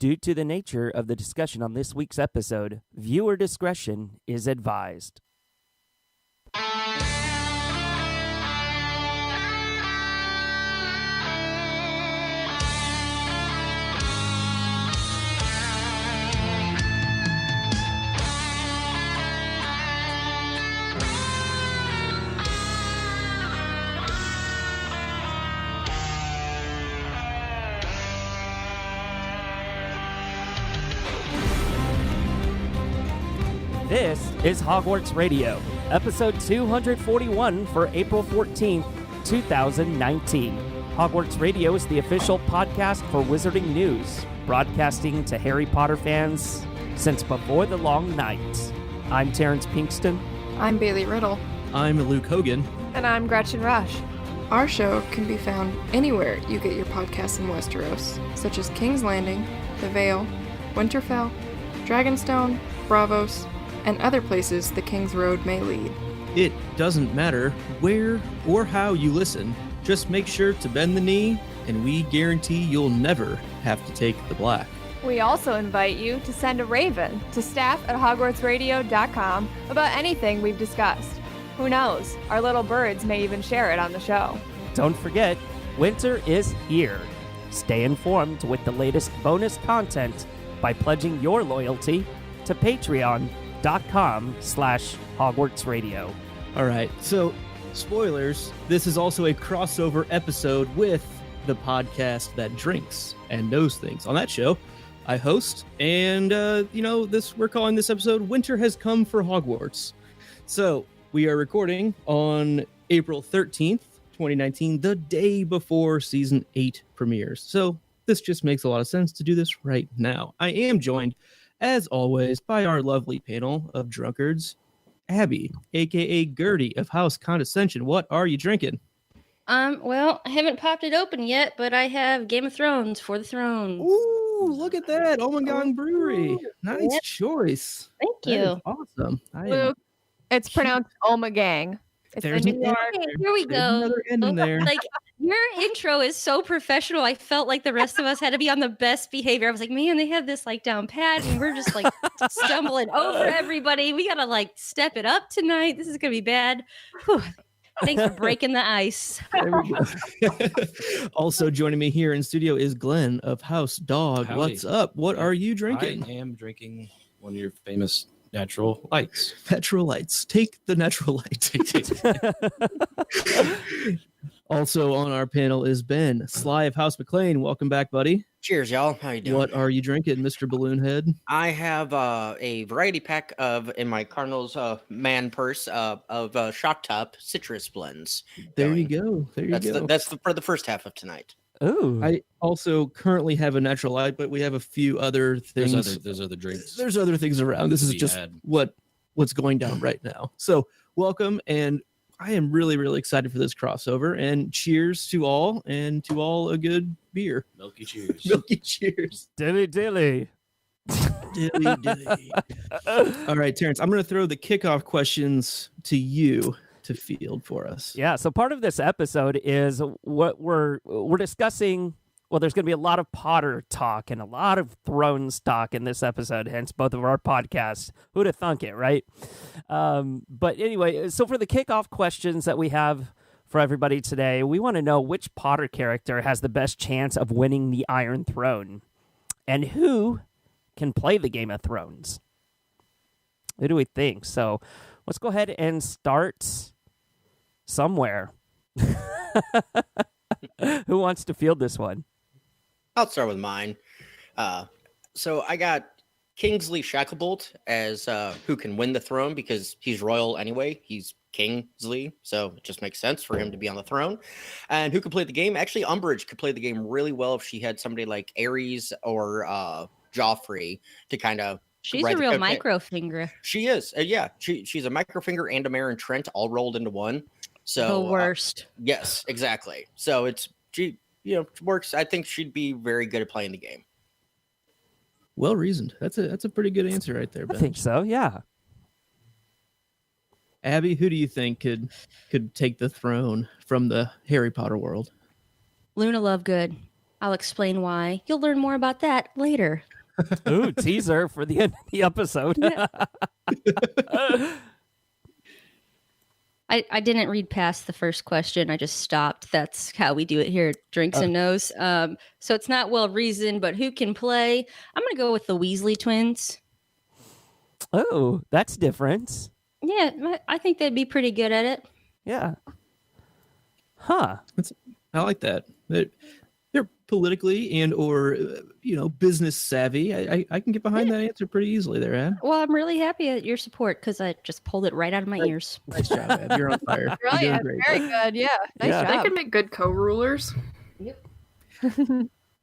Due to the nature of the discussion on this week's episode, viewer discretion is advised. This is Hogwarts Radio, episode 241 for April 14th, 2019. Hogwarts Radio is the official podcast for Wizarding News, broadcasting to Harry Potter fans since before the long night. I'm Terrence Pinkston. I'm Bailey Riddle. I'm Luke Hogan. And I'm Gretchen Rush. Our show can be found anywhere you get your podcasts in Westeros, such as King's Landing, The Vale, Winterfell, Dragonstone, Bravos, and other places the King's Road may lead. It doesn't matter where or how you listen, just make sure to bend the knee, and we guarantee you'll never have to take the black. We also invite you to send a raven to staff@hogwartsradio.com about anything we've discussed. Who knows, our little birds may even share it on the show. Don't forget, winter is here. Stay informed with the latest bonus content by pledging your loyalty to patreon.com/Hogwarts Radio. All right, so spoilers, this is also a crossover episode with the podcast that drinks and knows things. On that show, I host, and we're calling this episode Winter Has Come for Hogwarts. So we are recording on April 13th, 2019, the day before season 8 premieres. So this just makes a lot of sense to do this right now. I am joined, as always, by our lovely panel of drunkards. Abby, aka Gertie of House Condescension. What are you drinking? Well, I haven't popped it open yet, but I have Game of Thrones for the throne. Ooh, look at that. Omegang Brewery. Nice choice. Thank you. That is awesome. Luke, it's pronounced Omegang. It's There's in New York. Okay, here we There's go. another N in there. Like, your intro is so professional. I felt like the rest of us had to be on the best behavior. I was like, man, they have this like down pat, and we're just like stumbling over everybody. We gotta like step it up tonight. This is gonna be bad. Whew. Thanks for breaking the ice. There we go. Also joining me here in studio is Glenn of House Dog. Howdy. What's up? What are you drinking? I am drinking one of your famous natural lights. Natural lights. Take the natural light. Also on our panel is Ben, Sly of House McLean. Welcome back, buddy. Cheers, y'all. How you doing? What are you drinking, Mr. Balloonhead? I have a variety pack in my Cardinals man purse of Shock Top citrus blends. There you go. There you go. That's for the first half of tonight. Ooh. I also currently have a natural light, but we have a few other things. There's other drinks. There's other things around. This is just what's going down right now. So welcome, and I am really, really excited for this crossover. And cheers to all, and to all a good beer. Milky cheers. Milky cheers. Dilly dilly. Dilly dilly. All right, Terrence, I'm going to throw the kickoff questions to you to field for us. Yeah, so part of this episode is what we're discussing. Well, there's going to be a lot of Potter talk and a lot of Thrones talk in this episode, hence both of our podcasts. Who'd have thunk it, right? But anyway, so for the kickoff questions that we have for everybody today, we want to know which Potter character has the best chance of winning the Iron Throne, and who can play the Game of Thrones. Who do we think? So let's go ahead and start somewhere. Who wants to field this one? I'll start with mine. So I got Kingsley Shacklebolt as who can win the throne because he's royal anyway. He's Kingsley, so it just makes sense for him to be on the throne. And who could play the game? Actually, Umbridge could play the game really well if she had somebody like Ares or Joffrey to kind of. She's a real microfinger. She is. Yeah, she's a microfinger and a Maren Trent all rolled into one. So the worst. Yes, exactly. So she works. I think she'd be very good at playing the game. Well reasoned. That's a pretty good answer right there, Ben. I think so, yeah. Abby, who do you think could take the throne from the Harry Potter world? Luna Lovegood. I'll explain why. You'll learn more about that later. Ooh, teaser for the end of the episode. I didn't read past the first question. I just stopped. That's how we do it here at Drinks and Nose. So it's not well reasoned, but who can play? I'm going to go with the Weasley twins. Oh, that's different. Yeah, I think they'd be pretty good at it. Yeah. Huh. I like that. They're politically and or business savvy. I can get behind that answer pretty easily there, Ab. Well, I'm really happy at your support because I just pulled it right out of my ears. Nice job, Ab. You're on fire. You're doing Brilliant. great. Very good. Yeah. Nice Yeah. job. They could make good co-rulers.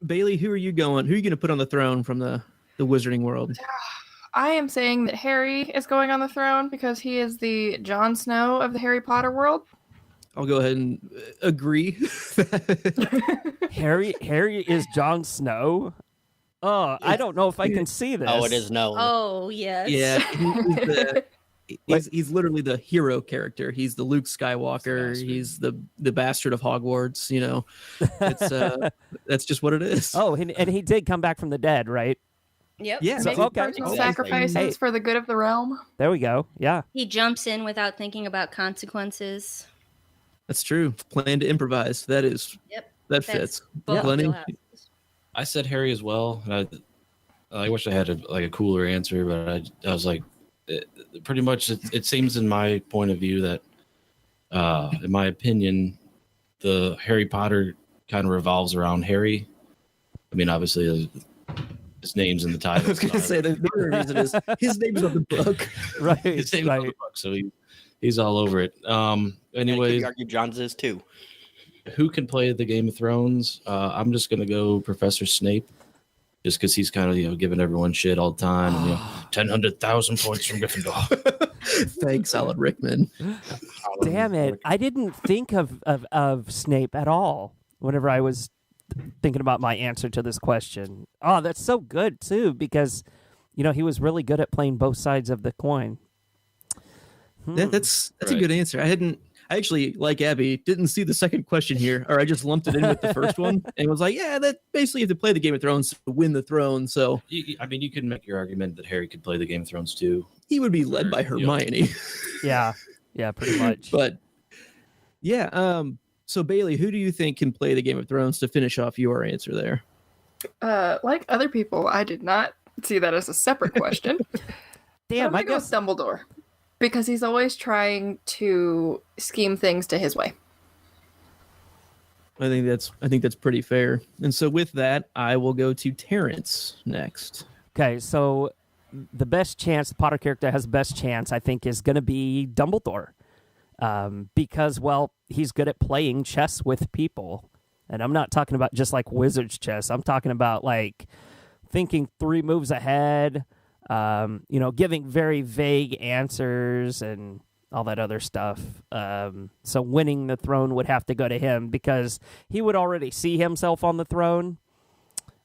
Bailey, who are you going to put on the throne from the wizarding world? I am saying that Harry is going on the throne because he is the Jon Snow of the Harry Potter world. I'll go ahead and agree. Harry is Jon Snow. Oh, I don't know if I can see this. Oh, it is known. Oh, yes. Yeah, he's literally the hero character. He's the Luke Skywalker. He's the bastard of Hogwarts. It's that's just what it is. Oh, and he did come back from the dead, right? Yep. Yeah. So, Making okay. personal Hey. sacrifices for the good of the realm. There we go. Yeah. He jumps in without thinking about consequences. That's true. Plan to improvise. That is. Yep. That That's fits. both Lenny? wheelhouses. I said Harry as well. And I wish I had a cooler answer, but I was like, pretty much. It seems in my point of view that, in my opinion, the Harry Potter kind of revolves around Harry. I mean, obviously, his name's in the title. I was going to say the main reason is his name's on the book. Right. His name's on the Right. book, so he's all over it. And Anyways, could you argue John's is too. who can play the Game of Thrones? I'm just gonna go Professor Snape, just because he's kind of giving everyone shit all the time. And, 10,000 points from Gryffindor. Thanks, Alan Rickman. Damn it. I didn't think of Snape at all whenever I was thinking about my answer to this question. Oh, that's so good, too, because, he was really good at playing both sides of the coin. That's a Right. good answer. I actually, like Abby, didn't see the second question here, or I just lumped it in with the first one and was like, yeah, that basically you have to play the Game of Thrones to win the throne. So I mean, you can make your argument that Harry could play the Game of Thrones too. he would be led by Hermione. Yeah. Yeah, pretty much. But yeah, so Bailey, who do you think can play the Game of Thrones to finish off your answer there? Like other people, I did not see that as a separate question. Damn, I I go with guess. Dumbledore because he's always trying to scheme things to his way. I think that's pretty fair. And so with that, I will go to Terrence next. Okay, so the best chance, the Potter character has the best chance, I think, is going to be Dumbledore. Because, well, he's good at playing chess with people. And I'm not talking about just like wizard's chess. I'm talking about like thinking 3 moves ahead, giving very vague answers and all that other stuff. So winning the throne would have to go to him because he would already see himself on the throne,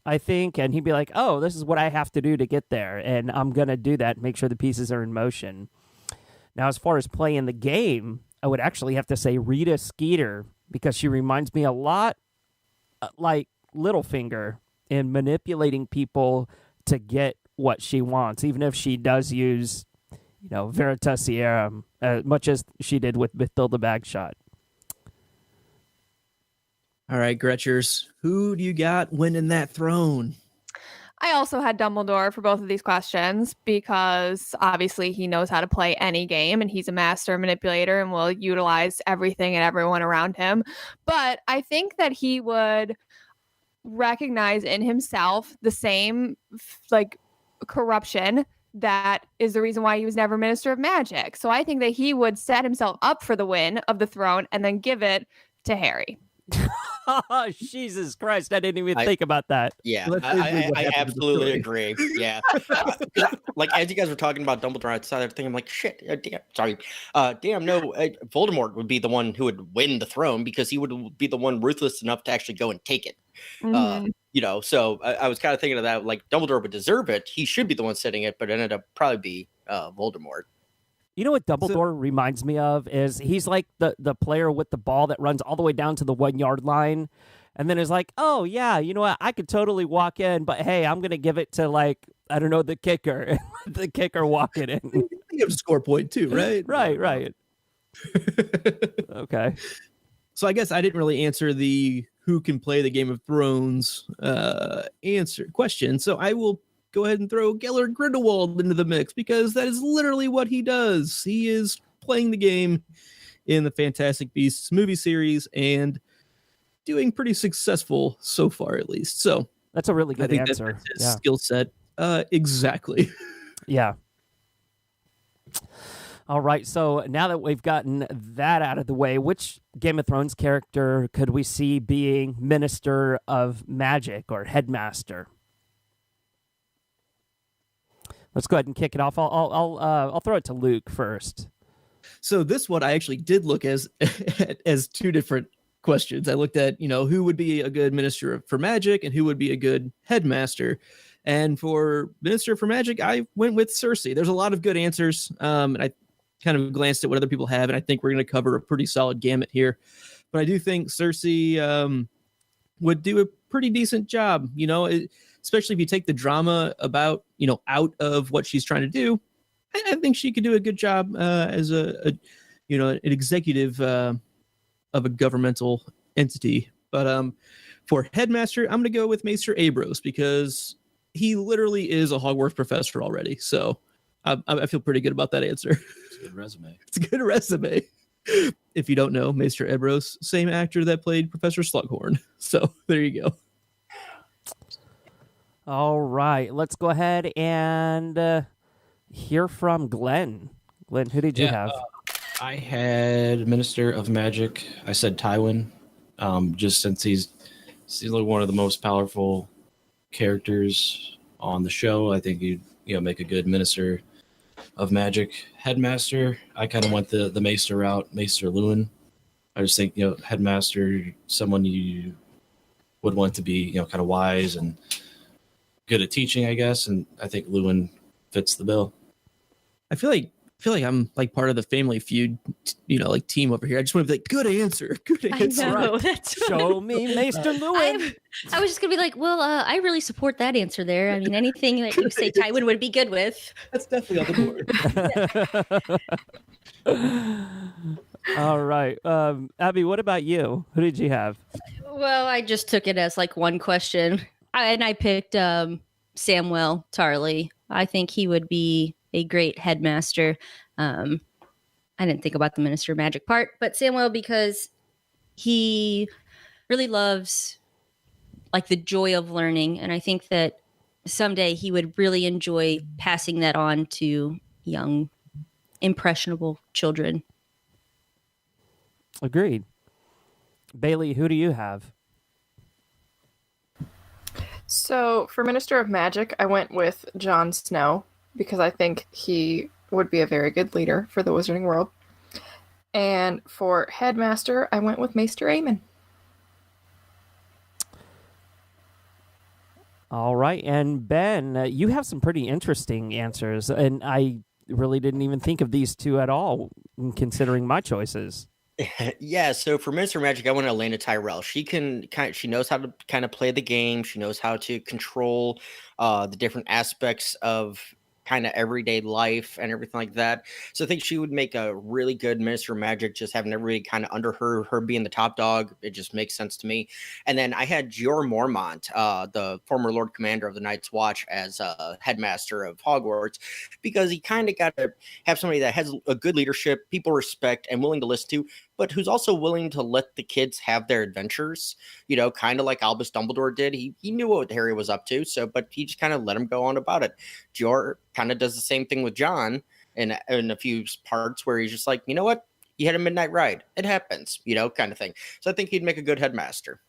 I think, and he'd be like, oh, this is what I have to do to get there, and I'm going to do that, make sure the pieces are in motion. Now, as far as playing the game, I would actually have to say Rita Skeeter because she reminds me a lot like Littlefinger in manipulating people to get what she wants, even if she does use, Veritaserum, much as she did with Matilda Bagshot. All right, Gretchers, who do you got winning that throne? I also had Dumbledore for both of these questions because obviously he knows how to play any game and he's a master manipulator and will utilize everything and everyone around him. But I think that he would recognize in himself the same corruption that is the reason why he was never Minister of Magic. So I think that he would set himself up for the win of the throne and then give it to Harry. Oh, Jesus Christ. I didn't even think about that. Yeah, Well, that's basically what I happened to the absolutely story. agree. Yeah. Like, as you guys were talking about Dumbledore, I started thinking, I'm like, shit, damn, no, Voldemort would be the one who would win the throne because he would be the one ruthless enough to actually go and take it. So I was kind of thinking of that, like, Dumbledore would deserve it. He should be the one sitting it, but it ended up probably be Voldemort. You know what Dumbledore reminds me of is he's like the player with the ball that runs all the way down to the 1 yard line And then it's like, oh, yeah, you know what? I could totally walk in, but hey, I'm going to give it to, like, I don't know, the kicker. The kicker walk it in. You have a score point too, right? Right. Okay. So I guess I didn't really answer the who can play the Game of Thrones question. So I will go ahead and throw Gellert Grindelwald into the mix because that is literally what he does. He is playing the game in the Fantastic Beasts movie series and doing pretty successful so far, at least. So that's a really good I think answer. That's his skill set. Exactly. Yeah. All right. So now that we've gotten that out of the way, which Game of Thrones character could we see being Minister of Magic or Headmaster? Let's go ahead and kick it off. I'll throw it to Luke first. So this one I actually did look as two different questions. I looked at, who would be a good Minister for Magic and who would be a good Headmaster. And for Minister for Magic, I went with Cersei. There's a lot of good answers. And I kind of glanced at what other people have, and I think we're going to cover a pretty solid gamut here. But I do think Cersei would do a pretty decent job, especially if you take the drama about, out of what she's trying to do. I think she could do a good job as an executive of a governmental entity. But for Headmaster, I'm going to go with Maester Ambrose because he literally is a Hogwarts professor already. So I feel pretty good about that answer. It's a good resume. It's a good resume. If you don't know, Maester Ambrose, same actor that played Professor Slughorn. So there you go. All right. Let's go ahead and hear from Glenn. Glenn, who did you have? I had Minister of Magic. I said Tywin, just since he's like one of the most powerful characters on the show. I think he'd make a good Minister of Magic. Headmaster, I kind of went the Maester route, Maester Lewin. I just think Headmaster, someone you would want to be kind of wise and good at teaching, I guess, and I think Lewin fits the bill. I feel like I'm like part of the Family Feud, like team over here. I just want to be like, good answer. I know. That's Show me Maester Lewin. I was just going to be like, well, I really support that answer there. I mean, anything that you say Tywin would be good with. That's definitely on the board. All right. Abby, what about you? Who did you have? Well, I just took it as like one question. I picked Samwell Tarly. I think he would be a great headmaster. I didn't think about the Minister of Magic part, but Samwell, because he really loves like the joy of learning. And I think that someday he would really enjoy passing that on to young, impressionable children. Agreed. Bailey, who do you have? So for Minister of Magic, I went with Jon Snow because I think he would be a very good leader for the Wizarding World. And for Headmaster, I went with Maester Aemon. All right. And Ben, you have some pretty interesting answers, and I really didn't even think of these two at all, considering my choices. Yeah, so for Minister of Magic, I went Elena Tyrell. She knows how to kind of play the game. She knows how to control the different aspects of kind of everyday life and everything like that. So I think she would make a really good Minister of Magic, just having everybody kind of under her being the top dog. It just makes sense to me. And then I had Jorah Mormont, the former Lord Commander of the Night's Watch, as headmaster of Hogwarts, because he kind of got to have somebody that has a good leadership, people respect, and willing to listen to, but who's also willing to let the kids have their adventures, kind of like Albus Dumbledore did. He knew what Harry was up to, but he just kind of let him go on about it. Jorah kind of does the same thing with Jon in a few parts where he's just like, you know what? You had a midnight ride. It happens, kind of thing. So I think he'd make a good headmaster.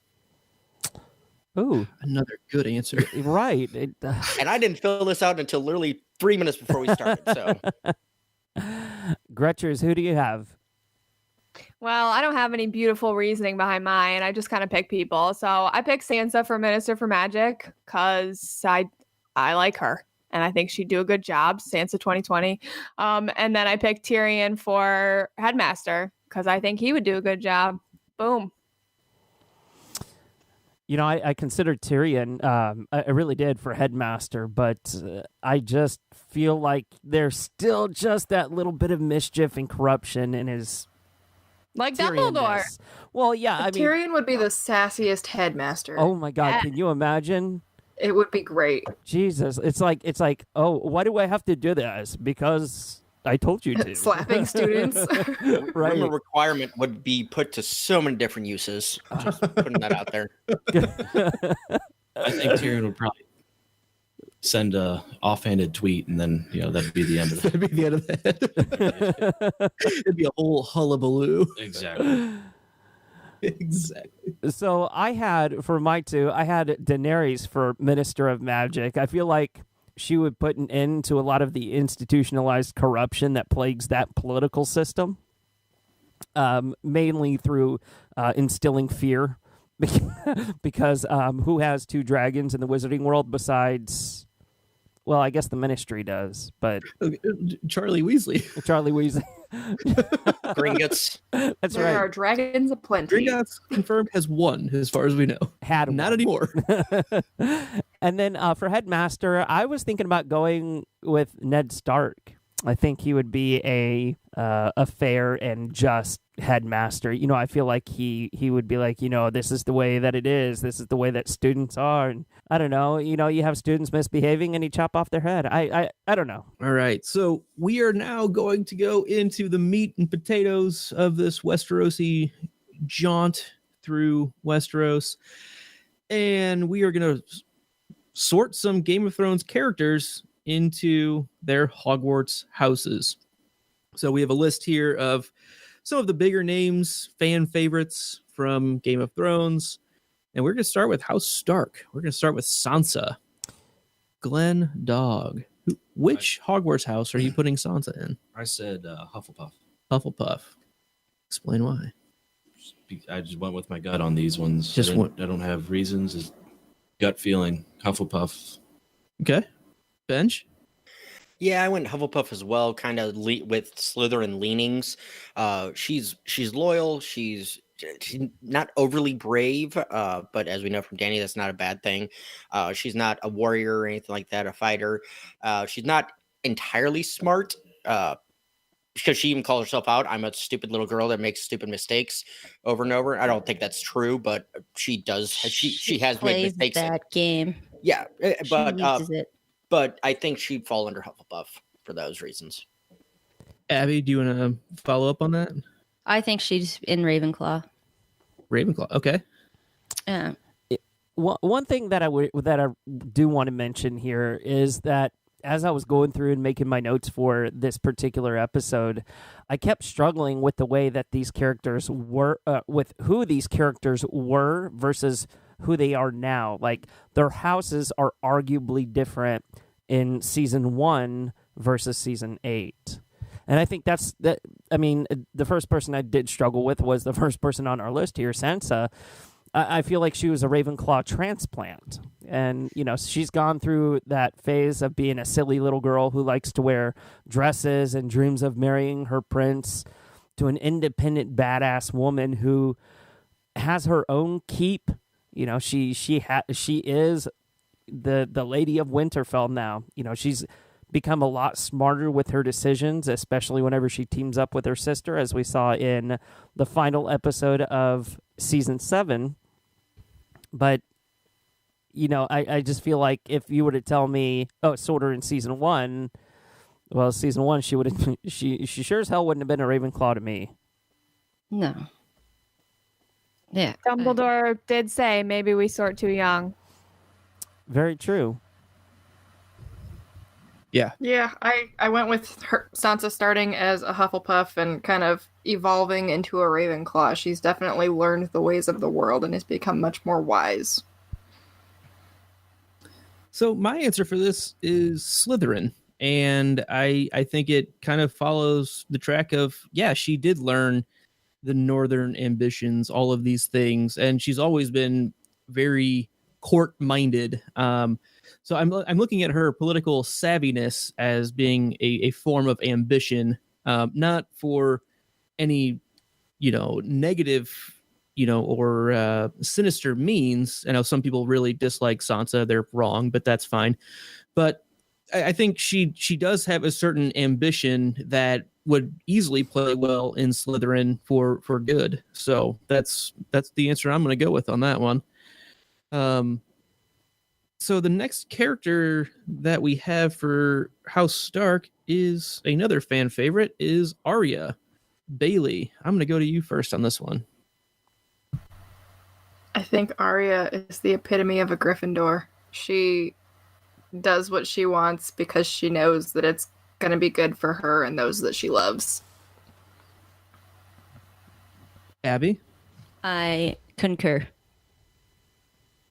Ooh, another good answer. Right. And I didn't fill this out until literally 3 minutes before we started. So, Gretchers, who do you have? Well, I don't have any beautiful reasoning behind mine. I just kind of pick people. So I picked Sansa for Minister for Magic because I like her and I think she'd do a good job. Sansa 2020. And then I picked Tyrion for Headmaster because I think he would do a good job. Boom. I considered Tyrion. I really did for headmaster, but I just feel like there's still just that little bit of mischief and corruption in his Like Dumbledore. Tyrion-ness. Well, yeah, I mean, Tyrion would be the sassiest headmaster. oh my God, can you imagine? It would be great. Jesus, it's like, oh, why do I have to do this? Because I told you to. Slapping students. Right. Rumor requirement would be put to so many different uses. Just putting that out there. I think Tyrion would probably send a offhanded tweet, and then that'd be the end of it. That'd be the end of that. It'd be a whole hullabaloo. Exactly. Exactly. So I had, for my two, I had Daenerys for Minister of Magic. I feel like she would put an end to a lot of the institutionalized corruption that plagues that political system, mainly through instilling fear. Because who has two dragons in the wizarding world besides... Well, I guess the Ministry does, but... Charlie Weasley. Charlie Weasley. Gringotts. That's There right. are dragons aplenty. Gringotts confirmed has one, as far as we know. Had Not one. anymore. And then for Headmaster, I was thinking about going with Ned Stark. I think he would be a fair and just headmaster. I feel like he would be like, this is the way that it is. This is the way that students are. And I don't know, you have students misbehaving and you chop off their head. I don't know. All right. So we are now going to go into the meat and potatoes of this Westerosi jaunt through Westeros. And we are going to sort some Game of Thrones characters into their Hogwarts houses. So we have a list here of some of the bigger names, fan favorites from Game of Thrones. And we're going to start with House Stark. We're going to start with Sansa. Glenn Dog. Which Hogwarts house are you putting Sansa in? I said Hufflepuff. Hufflepuff. Explain why. I just went with my gut on these ones. Just I don't have reasons. It's gut feeling. Hufflepuff. Okay. Bench? Yeah, I went Hufflepuff as well, kind of with Slytherin leanings. She's loyal. She's not overly brave, but as we know from Dany, that's not a bad thing. She's not a warrior or anything like that, a fighter. She's not entirely smart, because she even calls herself out. I'm a stupid little girl that makes stupid mistakes over and over. I don't think that's true, but she does. She has made plays mistakes. that game. Yeah, but She uses it. but I think she'd fall under Hufflepuff for those reasons. Abby, do you want to follow up on that? I think she's in Ravenclaw. Ravenclaw. Okay. Yeah. One thing that I do want to mention here is that as I was going through and making my notes for this particular episode, I kept struggling with the way that these characters were, with who these characters were versus who they are now. Like, their houses are arguably different in season 1 versus season 8. And I think that's that. I mean, the first person I did struggle with was the first person on our list here, Sansa. I feel like she was a Ravenclaw transplant. And, she's gone through that phase of being a silly little girl who likes to wear dresses and dreams of marrying her prince to an independent, badass woman who has her own keep. She is the Lady of Winterfell now. She's become a lot smarter with her decisions, especially whenever she teams up with her sister, as we saw in the final episode of season 7. But, I just feel like if you were to tell me, sort her in season 1, well, season 1, she would have, she sure as hell wouldn't have been a Ravenclaw to me. No. Yeah. Dumbledore did say maybe we sort too young. Very true. Yeah. Yeah, I went with Sansa starting as a Hufflepuff and kind of evolving into a Ravenclaw. She's definitely learned the ways of the world and has become much more wise. So my answer for this is Slytherin. And I think it kind of follows the track of, yeah, she did learn the northern ambitions, all of these things. And she's always been very court-minded. So I'm looking at her political savviness as being a form of ambition, not for any, negative or sinister means. I know some people really dislike Sansa. They're wrong, but that's fine. But I think she does have a certain ambition that would easily play well in Slytherin for good. So that's the answer I'm going to go with on that one. So the next character that we have for House Stark is another fan favorite, is Arya. Bailey, I'm going to go to you first on this one. I think Arya is the epitome of a Gryffindor. She does what she wants because she knows that it's going to be good for her and those that she loves. Abby? I concur.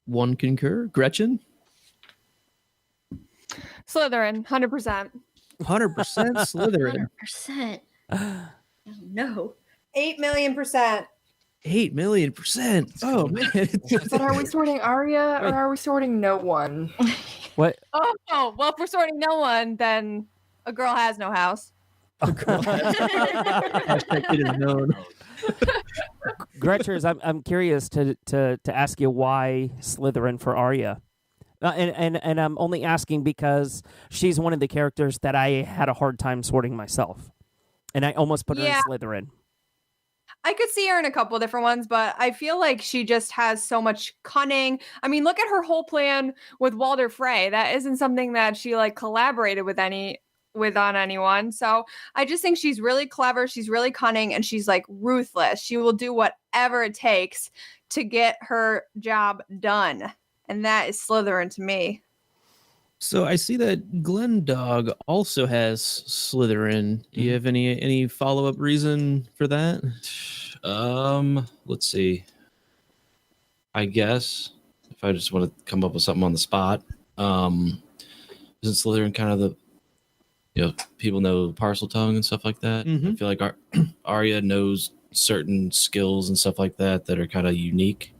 One concur. Gretchen? Slytherin, 100%. 100% Slytherin. 100%. Oh, no. 8 million %. 8 million %. Oh, man. But are we sorting Arya or are we sorting no one? What? Oh, well, if we're sorting no one, then a girl has no house. Hashtag it is known. Gretchers, I'm curious to ask you why Slytherin for Arya. And I'm only asking because she's one of the characters that I had a hard time sorting myself. And I almost put her in Slytherin. I could see her in a couple different ones, but I feel like she just has so much cunning. I mean, look at her whole plan with Walder Frey. That isn't something that she collaborated with on anyone. So I just think she's really clever. She's really cunning, and she's ruthless. She will do whatever it takes to get her job done. And that is Slytherin to me. So I see that Glendog also has Slytherin. Do you have any follow-up reason for that? Let's see. I guess if I just want to come up with something on the spot, isn't Slytherin kind of the, people know parcel tongue and stuff like that? Mm-hmm. I feel like Arya knows certain skills and stuff like that are kind of unique.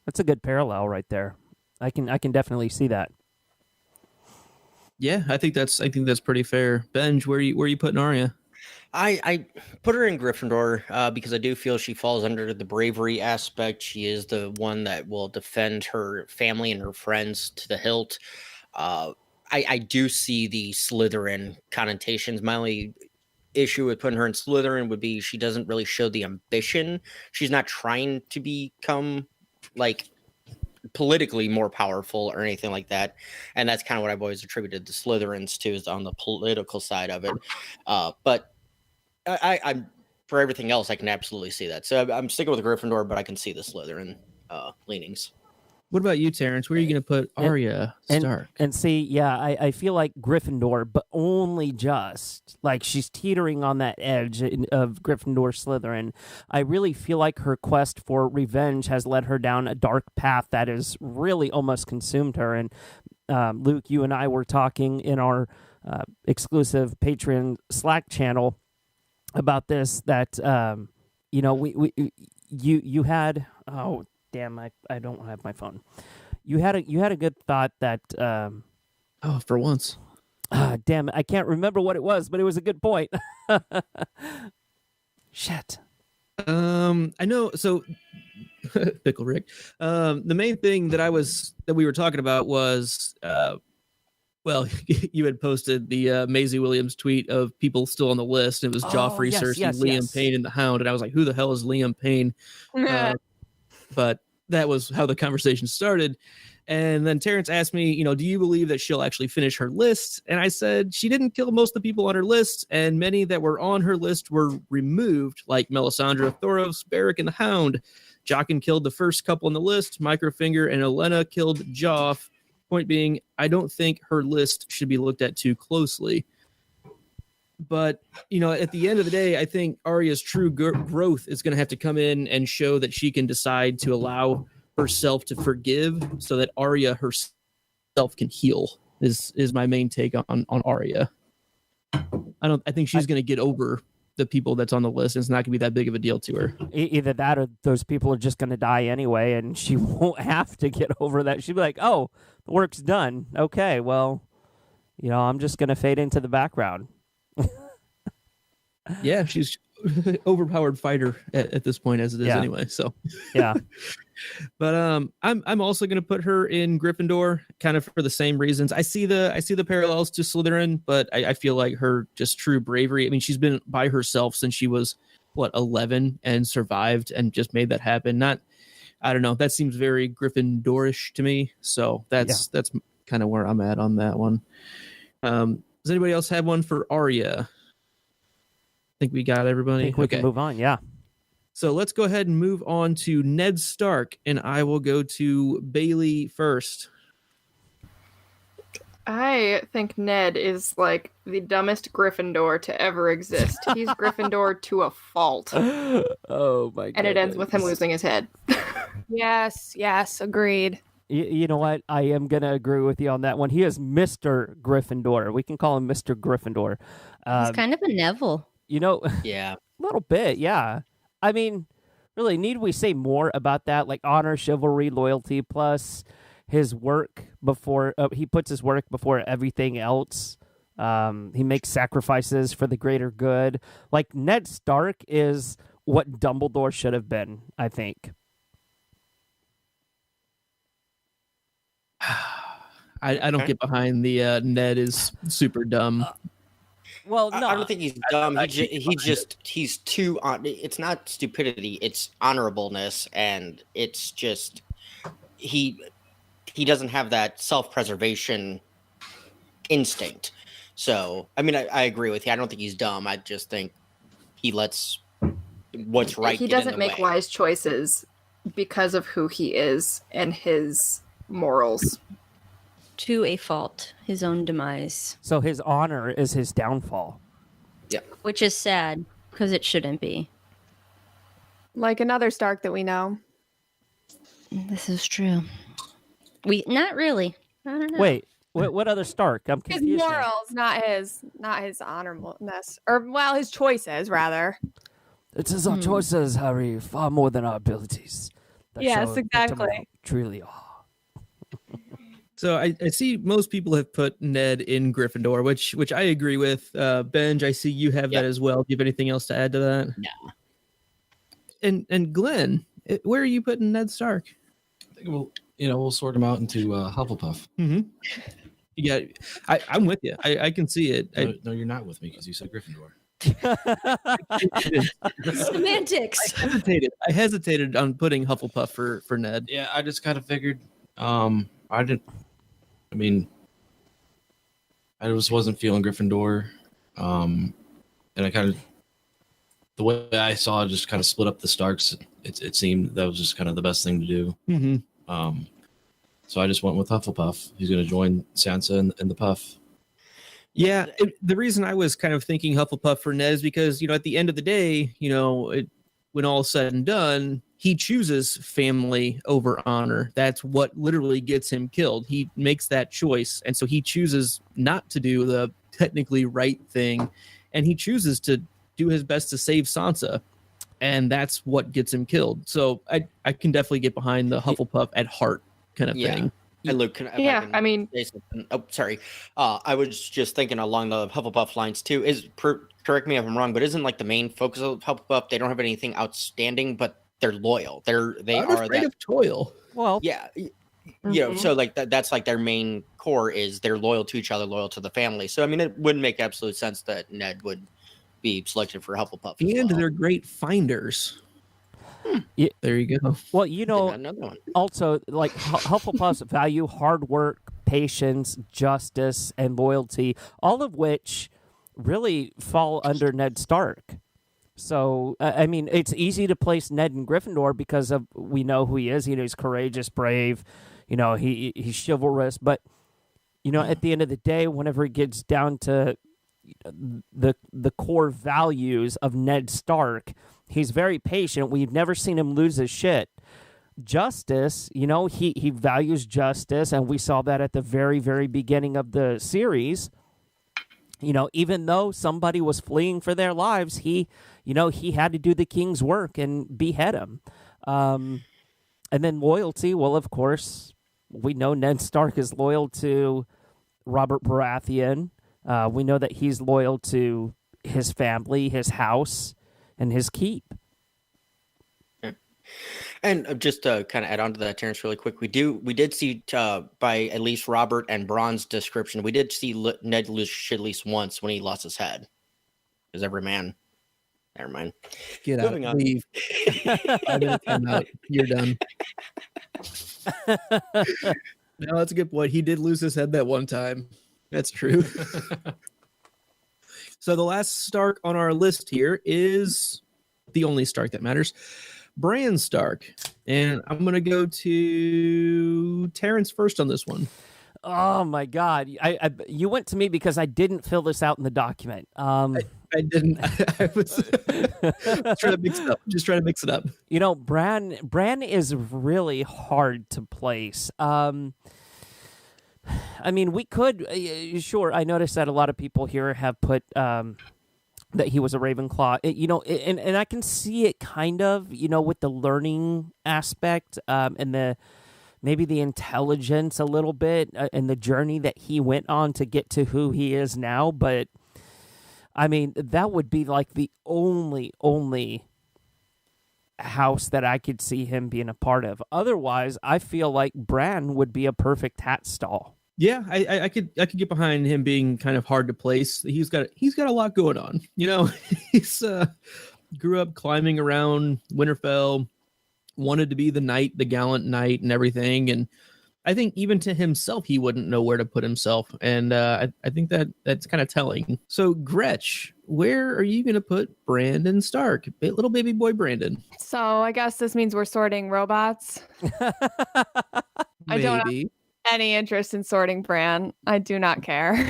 That's a good parallel right there. I can definitely see that. Yeah, I think that's pretty fair. Benj, where you putting Arya? I put her in Gryffindor because I do feel she falls under the bravery aspect. She is the one that will defend her family and her friends to the hilt. I do see the Slytherin connotations. My only issue with putting her in Slytherin would be she doesn't really show the ambition. She's not trying to become politically more powerful or anything like that, and that's kind of what I've always attributed the Slytherins to, is on the political side of it. But I'm for everything else, I can absolutely see that. So I'm sticking with Gryffindor, but I can see the Slytherin leanings. What about you, Terrence? Where are you going to put Arya Stark? And see, yeah, I feel like Gryffindor, but only just. She's teetering on that edge of Gryffindor Slytherin. I really feel like her quest for revenge has led her down a dark path that has really almost consumed her. And Luke, you and I were talking in our exclusive Patreon Slack channel about this, that, you had... Oh, damn, I don't have my phone. You had a good thought that for once. Damn it, I can't remember what it was, but it was a good point. Shit. I know, so Pickle Rick. The main thing that we were talking about was you had posted the Maisie Williams tweet of people still on the list. It was Joffrey, Cersei, Liam Payne, and the Hound, and I was like, who the hell is Liam Payne? But that was how the conversation started. And then Terrence asked me, do you believe that she'll actually finish her list? And I said she didn't kill most of the people on her list, and many that were on her list were removed, like Melisandre, Thoros, Beric, and the Hound. Jaqen killed the first couple on the list. Microfinger and Olenna killed Joff. Point being, I don't think her list should be looked at too closely. But, at the end of the day, I think Arya's true growth is going to have to come in and show that she can decide to allow herself to forgive so that Arya herself can heal is my main take on Arya. I think she's going to get over the people that's on the list. It's not going to be that big of a deal to her. Either that or those people are just going to die anyway, and she won't have to get over that. She'll be like, oh, the work's done. Okay, well, I'm just going to fade into the background. Yeah, she's overpowered fighter at this point as it is anyway. So Yeah. But I'm also going to put her in Gryffindor, kind of for the same reasons. I see the parallels to Slytherin, but I feel like her just true bravery. I mean, she's been by herself since she was 11 and survived and just made that happen. I don't know. That seems very Gryffindorish to me. So that's kind of where I'm at on that one. Does anybody else have one for Arya? I think we got everybody. I think we can move on. Yeah. So let's go ahead and move on to Ned Stark, and I will go to Bailey first. I think Ned is like the dumbest Gryffindor to ever exist. He's Gryffindor to a fault. Oh my god. And it ends with him losing his head. Yes, agreed. You know what? I am going to agree with you on that one. He is Mr. Gryffindor. We can call him Mr. Gryffindor. He's kind of a Neville. You know, Yeah. a little bit, yeah. I mean, really, need we say more about that? Like honor, chivalry, loyalty, plus his work before he puts his work before everything else. He makes sacrifices for the greater good. Like Ned Stark is what Dumbledore should have been, I think. I don't get behind the Ned is super dumb. Well, no, I don't think he's dumb. He's too on. It's not stupidity. It's honorableness, and it's just he doesn't have that self-preservation instinct. So, I mean, I agree with you. I don't think he's dumb. I just think he lets what's right. He get in doesn't the make way. wise choices because of who he is and his morals. To a fault, his own demise. so his honor is his downfall. Which is sad, because it shouldn't be. Like another Stark that we know. This is true. Not really. I don't know. Wait, what other Stark? I'm His confused. now. morals, not his honorableness. Or, well, his choices, rather. It is our choices, Harry, far more than our abilities. that Yes, show exactly. what we truly are. So I see most people have put Ned in Gryffindor, which I agree with. Benj, I see you have that as well. Do you have anything else to add to that? No. And Glenn, where are you putting Ned Stark? I think we'll sort them out into Hufflepuff. Mm-hmm. Yeah, I'm with you. I can see it. No, you're not with me because you said Gryffindor. Semantics. I hesitated on putting Hufflepuff for Ned. Yeah, I just kind of figured. I just wasn't feeling Gryffindor, and I kind of the way I saw it, just kind of split up the Starks. It seemed that was just kind of the best thing to do. Mm-hmm. So I just went with Hufflepuff. He's going to join Sansa and the Puff. Yeah, the reason I was kind of thinking Hufflepuff for Ned is because, at the end of the day, when all is said and done, he chooses family over honor. That's what literally gets him killed. He makes that choice, and so he chooses not to do the technically right thing, and he chooses to do his best to save Sansa, and that's what gets him killed. So I can definitely get behind the Hufflepuff at heart kind of thing. And Luke, I mean, oh, sorry. I was just thinking along the Hufflepuff lines too. Correct me if I'm wrong, but isn't like the main focus of Hufflepuff? They don't have anything outstanding, but they're loyal. They I'm are afraid that. of toil. Well, Yeah, so like that's like their main core is they're loyal to each other, loyal to the family. So I mean, it wouldn't make absolute sense that Ned would be selected for Hufflepuff. as And well. they're great finders. Yeah. There you go. well, Another one. also like Hufflepuffs value hard work, patience, justice, and loyalty, all of which really fall under Ned Stark. So I mean, it's easy to place Ned in Gryffindor because we know who he is. He's courageous, brave. He's chivalrous. But at the end of the day, whenever it gets down to the core values of Ned Stark, he's very patient. We've never seen him lose his shit. Justice, he values justice, and we saw that at the very, very beginning of the series. Even though somebody was fleeing for their lives, he had to do the king's work and behead him. And then loyalty, well, of course, we know Ned Stark is loyal to Robert Baratheon. We know that he's loyal to his family, his house. and his keep. And just to kind of add on to that, Terrence, really quick, we did see by at least Robert and Braun's description, we did see Ned lose shit at least once when he lost his head. Because every man, never mind. Get Moving out. on. Leave. 5 minutes time out. You're done. No, that's a good point. He did lose his head that one time. That's true. So the last Stark on our list here is the only Stark that matters. Bran Stark. And I'm going to go to Terrence first on this one. Oh my God! You went to me because I didn't fill this out in the document. I didn't. I was trying to mix it up. Just trying to mix it up. You know, Bran is really hard to place. I mean, we could sure. I noticed that a lot of people here have put that he was a Ravenclaw. And I can see it kind of, with the learning aspect and the maybe the intelligence a little bit and the journey that he went on to get to who he is now. But I mean, that would be like the only house that I could see him being a part of. Otherwise, I feel like Bran would be a perfect hat stall. Yeah, I could get behind him being kind of hard to place. He's got a lot going on. He's grew up climbing around Winterfell, wanted to be the knight, the gallant knight, and everything. And I think even to himself, he wouldn't know where to put himself. And I think that's kind of telling. So, Gretch, where are you going to put Brandon Stark? Little baby boy Brandon. So I guess this means we're sorting robots. I don't have any interest in sorting Bran. I do not care.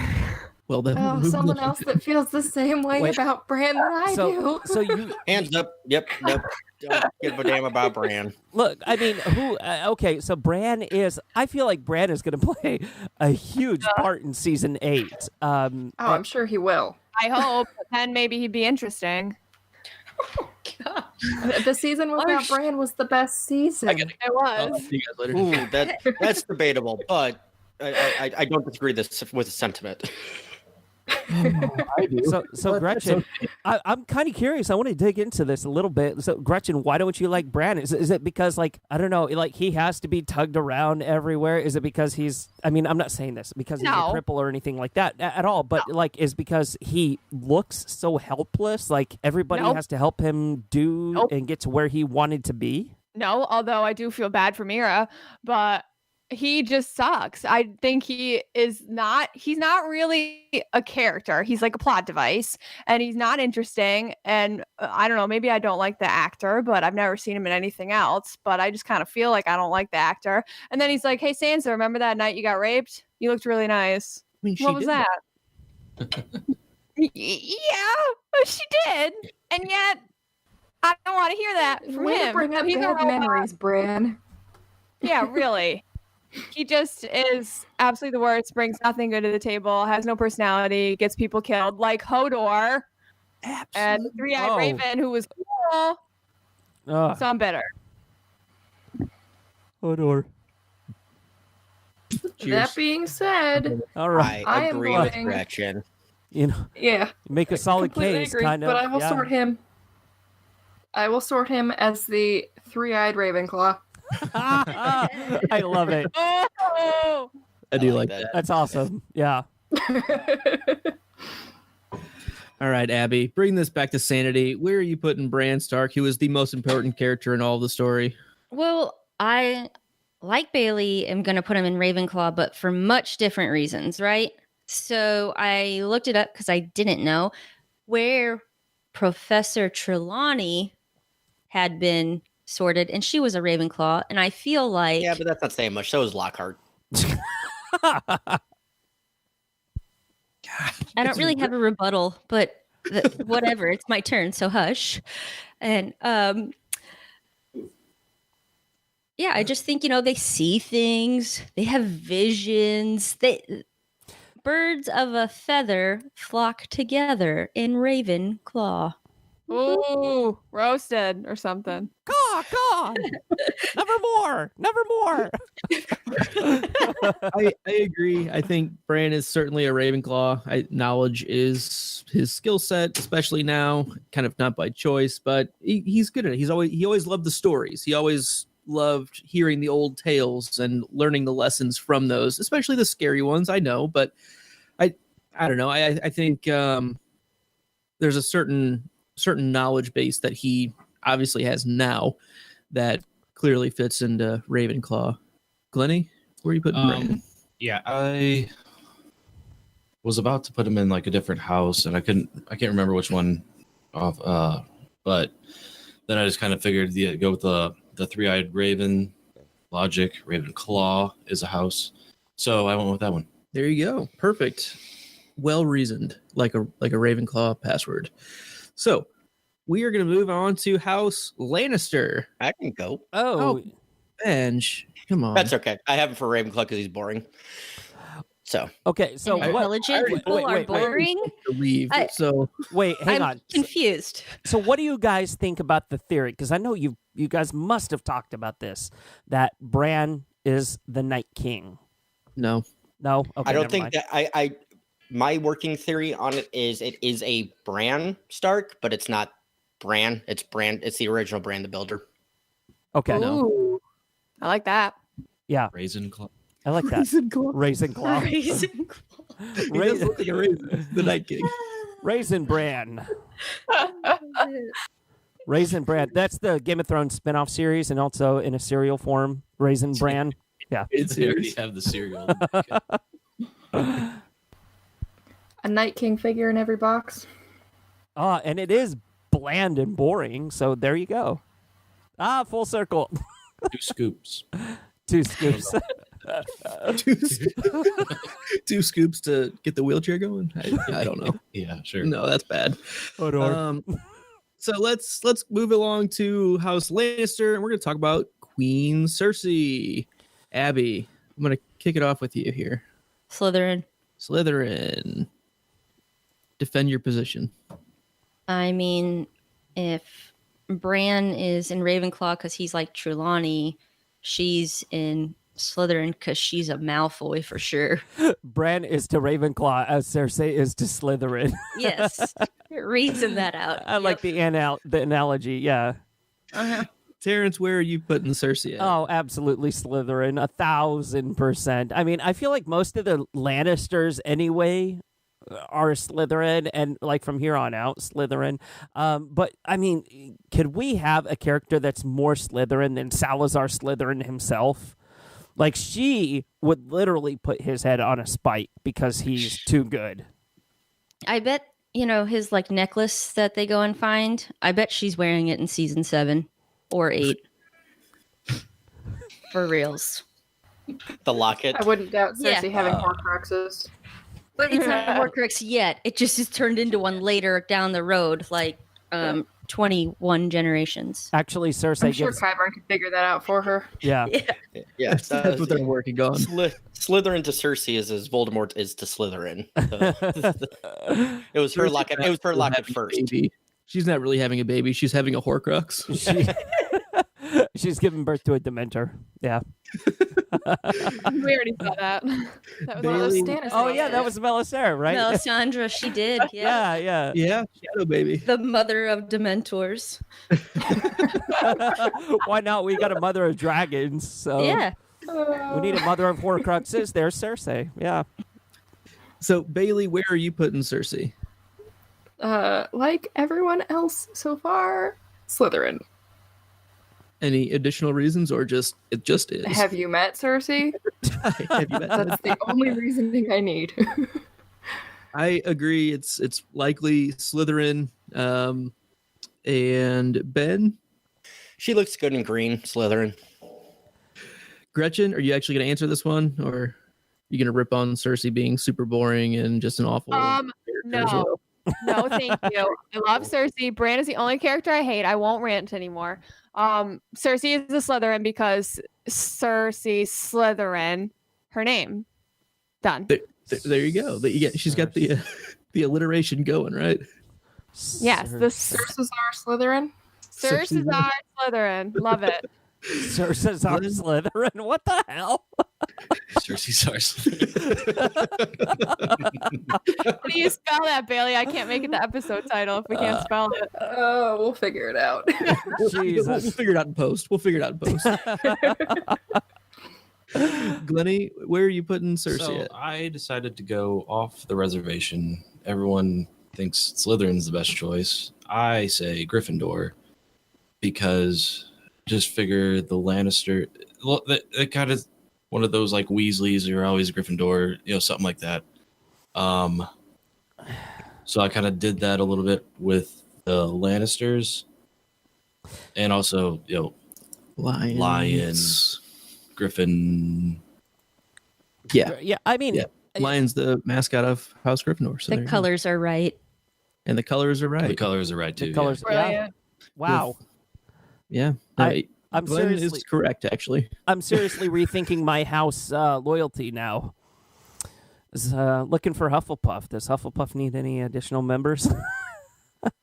Well, then someone else that feels the same way about Bran that I do. So you hands up. Yep. Nope. Don't give a damn about Bran. Look, I mean, okay, so Bran is. I feel like Bran is going to play a huge part in season 8. I'm sure he will. I hope. But then maybe he'd be interesting. Oh, God. The season without Bran was the best season. It was. See you guys later. Ooh, that's debatable, but I don't disagree with the sentiment. I do. So Gretchen, I'm kind of curious. I want to dig into this a little bit. So Gretchen, why don't you like Bran? Is it because, like, I don't know, like he has to be tugged around everywhere? Is it because he's? I mean, I'm not saying this because he's a cripple or anything like that at all. But like, is because he looks so helpless? Like everybody has to help him do and get to where he wanted to be. No, although I do feel bad for Mira, but he just sucks. I think he's not really a character. He's like a plot device and he's not interesting. And I don't know, maybe I don't like the actor, but I've never seen him in anything else. But I just kind of feel like I don't like the actor. And then he's like, hey, Sansa, remember that night you got raped? You looked really nice. I mean, what was that? Yeah, she did. And yet, I don't want to hear that from Way him. to bring up He's a bad robot. memories, Bran. Yeah, really. He just is absolutely the worst, brings nothing good to the table, has no personality, gets people killed, like Hodor. And the three-eyed Raven, who was cool. So I'm bitter. Hodor. That being said, All right. I am agree with voting- Gretchen. yeah, Make a solid completely case, agree, kind of. but I will sort him. I will sort him as the three-eyed Ravenclaw. I love it. Oh! I do like that. That's awesome. Yeah. All right, Abby, bring this back to sanity. Where are you putting Bran Stark, who is the most important character in all of the story? Well, I, like Bailey, am going to put him in Ravenclaw, but for much different reasons, right? So I looked it up because I didn't know where Professor Trelawney had been sorted, and she was a Ravenclaw, and I feel like... Yeah, but that's not saying much. So is Lockhart. I don't really have a rebuttal, but whatever. It's my turn, so hush. And yeah, I just think, they see things, they have visions. Birds of a feather flock together in Ravenclaw. Ooh, roasted or something. God, never more. I agree. I think Bran is certainly a Ravenclaw. Knowledge is his skill set, especially now. Kind of not by choice, but he's good at it. He always loved the stories. He always loved hearing the old tales and learning the lessons from those, especially the scary ones. I know, but I don't know. I think there's a certain knowledge base that he obviously has now that clearly fits into Ravenclaw. Glennie, where are you putting Bran? Yeah, I was about to put him in like a different house, and I can't remember which one off. But then I just kind of figured go with the three-eyed raven logic. Ravenclaw is a house, so I went with that one. There you go. Perfect. Well reasoned, like a Ravenclaw password. So we are going to move on to House Lannister. I can go. Oh, Benj, come on. That's okay. I have it for Ravenclaw because he's boring. So okay. So And intelligent people are boring. Leave. I- wait, hang I'm on. confused. So what do you guys think about the theory? Because I know you guys must have talked about this, that Bran is the Night King. No. No? Okay, I don't never think mind. that I my working theory on it is a Bran Stark, but it's not Bran. It's Bran. It's the original Bran the Builder. Okay. Ooh, I like that. Yeah, Ravenclaw. I like that. Raisin Claw. Raisin. He does look like a raisin. The Night King. Raisin Bran. Raisin Bran. That's the Game of Thrones spinoff series, and also in a cereal form. Raisin Bran. Yeah. It's They already serious. have the cereal. A Night King figure in every box. And it is bland and boring. So there you go. Full circle. 2 scoops. 2 scoops. Two scoops to get the wheelchair going. I don't know. Yeah, sure. No, that's bad. Oh, no. So let's move along to House Lannister, and we're going to talk about Queen Cersei. Abby, I'm going to kick it off with you here. Slytherin. Slytherin. Defend your position. I mean, if Bran is in Ravenclaw because he's like Trelawney, she's in Slytherin because she's a Malfoy for sure. Bran is to Ravenclaw as Cersei is to Slytherin. Yes. Reason that out. I like the analogy. Yeah. Uh-huh. Terrence, where are you putting Cersei at? Oh, absolutely Slytherin, 1,000%. I mean, I feel like most of the Lannisters anyway are Slytherin, and like from here on out, Slytherin. But I mean, could we have a character that's more Slytherin than Salazar Slytherin himself? Like, she would literally put his head on a spike because he's too good. I bet, his like necklace that they go and find, I bet she's wearing it in season 7 or 8. For reals. The locket. I wouldn't doubt Yeah. Cersei having Horcruxes. But it's not a Horcrux yet. It just is turned into one later down the road, like 21 generations. Actually, Cersei I'm sure gives... Qyburn could figure that out for her. Yeah. Yeah, That's what they're working on. Slytherin to Cersei is as Voldemort is to Slytherin. It was her locket. It was her locket first. Baby. She's not really having a baby. She's having a Horcrux. She's giving birth to a Dementor. Yeah. We already saw that. That was one of those Bailey- Stannis. Oh, yeah, that was Melisandre, right? Melisandre, she did. Yeah. Yeah. Yeah, Shadow Baby. The mother of Dementors. Why not? We got a mother of dragons, so Yeah. we need a mother of Horcruxes. There's Cersei. Yeah. So Bailey, where are you putting Cersei? Like everyone else so far, Slytherin. Any additional reasons, or it just is? Have you met Cersei? Have you met her? That's the only reasoning I need. I agree. It's likely Slytherin. And Ben, She looks good in green. Slytherin. Gretchen, are you actually going to answer this one, or are you going to rip on Cersei being super boring and just an awful? character no. as well? No, thank you. I love Cersei. Bran is the only character I hate. I won't rant anymore. Cersei is a Slytherin because Cersei Slytherin, her name. Done. There you go. She's got the alliteration going, right? Yes, the Cersei-zar Slytherin. Cersei-zar Slytherin. Love it. Cersei-zar Slytherin. What the hell? Cersei-zar. How do you spell that, Bailey? I can't make it the episode title if we can't spell it. Oh, we'll figure it out. We'll Jesus. figure it out in post. Glennie, where are you putting Cersei So at? I decided to go off the reservation. Everyone thinks Slytherin's the best choice. I say Gryffindor because just figure the Lannister. Well, that kind of one of those like Weasleys are always Gryffindor, something like that. So I kind of did that a little bit with the Lannisters, and also Lions, Griffin. Yeah, I mean, Yeah. Lion's the mascot of House Gryffindor. So The colors are right. and the colors are right. The colors are right too. the colors. Yeah. Brilliant. Wow. Yeah, I'm Glenn seriously, is correct. Actually, I'm seriously rethinking my house loyalty now. Is looking for Hufflepuff. Does Hufflepuff need any additional members?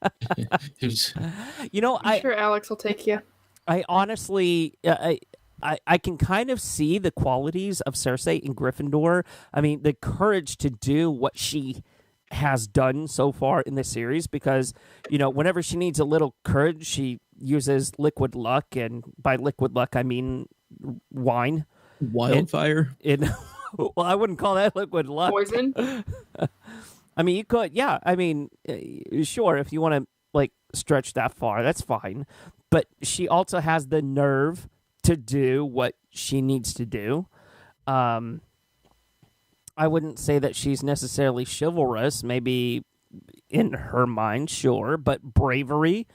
I'm sure Alex will take you. I honestly, I can kind of see the qualities of Cersei in Gryffindor. I mean, the courage to do what she has done so far in the series, because whenever she needs a little courage, she uses liquid luck, and by liquid luck I mean wine. wildfire. Well, I wouldn't call that liquid luck. Poison. I mean, you could, yeah. I mean, sure, if you want to like stretch that far, that's fine. But she also has the nerve to do what she needs to do. I wouldn't say that she's necessarily chivalrous. Maybe in her mind, sure, but bravery.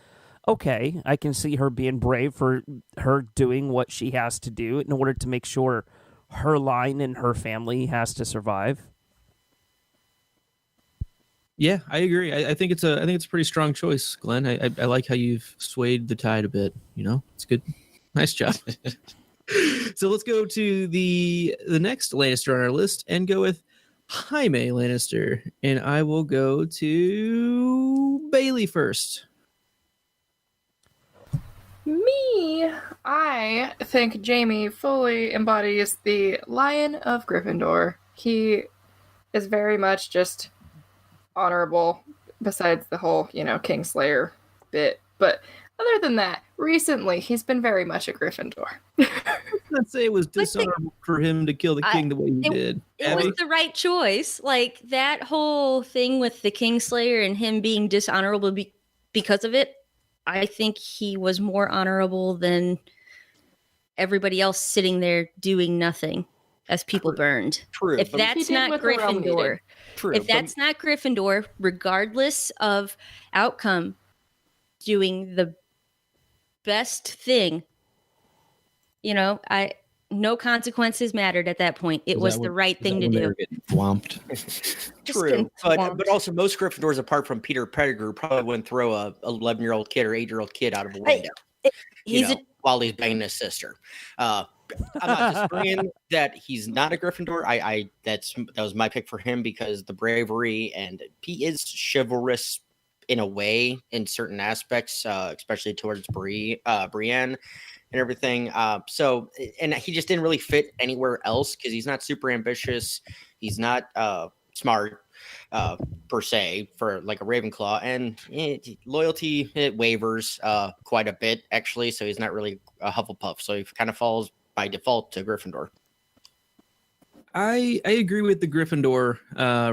Okay, I can see her being brave for her doing what she has to do in order to make sure her line and her family has to survive. Yeah, I agree. I think it's a pretty strong choice, Glenn. I like how you've swayed the tide a bit. It's good. Nice job. So let's go to the next Lannister on our list and go with Jaime Lannister, and I will go to Bailey first. Me, I think Jamie fully embodies the Lion of Gryffindor. He is very much just honorable, besides the whole, Kingslayer bit. But other than that, recently he's been very much a Gryffindor. Let's say it was dishonorable for him to kill the king the way he did. It was Abby? the right choice. Like that whole thing with the Kingslayer and him being dishonorable because of it. I think he was more honorable than everybody else sitting there doing nothing as people burned. True. If but- He that's did not what the realm needed. Gryffindor, True. if that's not Gryffindor, regardless of outcome, doing the best thing, no consequences mattered at that point. It was the right thing to do. Swamped. True, getting but swamped. also most Gryffindors, apart from Peter Pettigrew, probably wouldn't throw a 11-year-old kid or 8-year-old kid out of a window. While he's banging his sister. I'm not disagreeing that he's not a Gryffindor. That was my pick for him because the bravery, and he is chivalrous in a way in certain aspects, especially towards Brienne and everything. And he just didn't really fit anywhere else because he's not super ambitious. He's not smart per se for like a Ravenclaw, and loyalty it wavers quite a bit actually. So he's not really a Hufflepuff. So he kind of falls by default to Gryffindor. I agree with the Gryffindor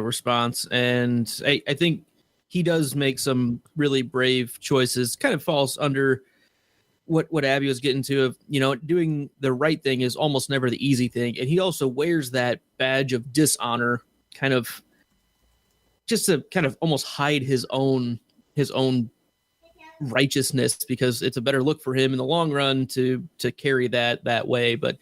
response, and I think he does make some really brave choices. Kind of falls under what Abby was getting to of, doing the right thing is almost never the easy thing. And he also wears that badge of dishonor kind of just to kind of almost hide his own righteousness, because it's a better look for him in the long run to carry that way. But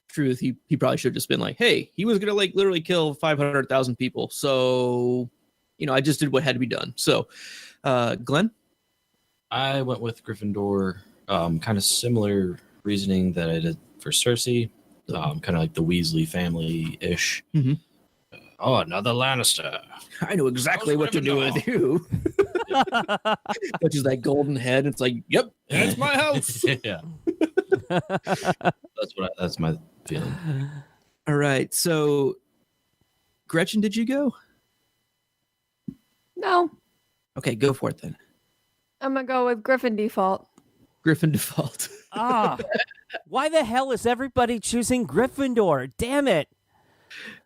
truth, he probably should have just been like, hey, he was going to like literally kill 500,000 people. So, I just did what had to be done. So, Glenn? I went with Gryffindor, kind of similar reasoning that I did for Cersei, kind of like the Weasley family-ish. Mhm. Oh, another Lannister. I know exactly what to do with you. Which is that golden head. It's like, yep, that's my house. Yeah. That's my feeling. All right. So, Gretchen, did you go? No, Okay, go for it then. I'm gonna go with Griffin default. Griffin default. Why the hell is everybody choosing Gryffindor? Damn it.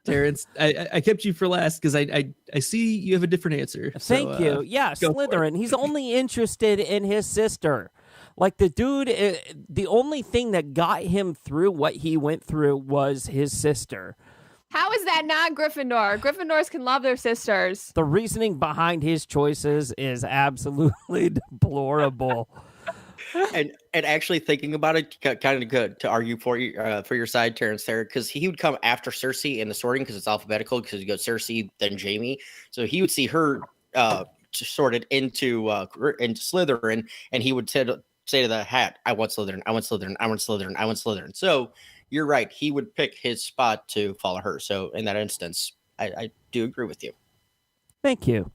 Terrence, I kept you for last because I see you have a different answer. Thank you. Yeah, go for Slytherin. He's only interested in his sister. Like the dude, the only thing that got him through what he went through was his sister. How is that not Gryffindor? Gryffindors can love their sisters. The reasoning behind his choices is absolutely deplorable. And actually thinking about it, kind of good to argue for your side, Terrence, there, because he would come after Cersei in the sorting because it's alphabetical. Because you go Cersei, then Jaime, so he would see her sorted into Slytherin, and he would say to the hat, "I want Slytherin. I want Slytherin. I want Slytherin. I want Slytherin." So you're right. He would pick his spot to follow her. So in that instance, I do agree with you. Thank you.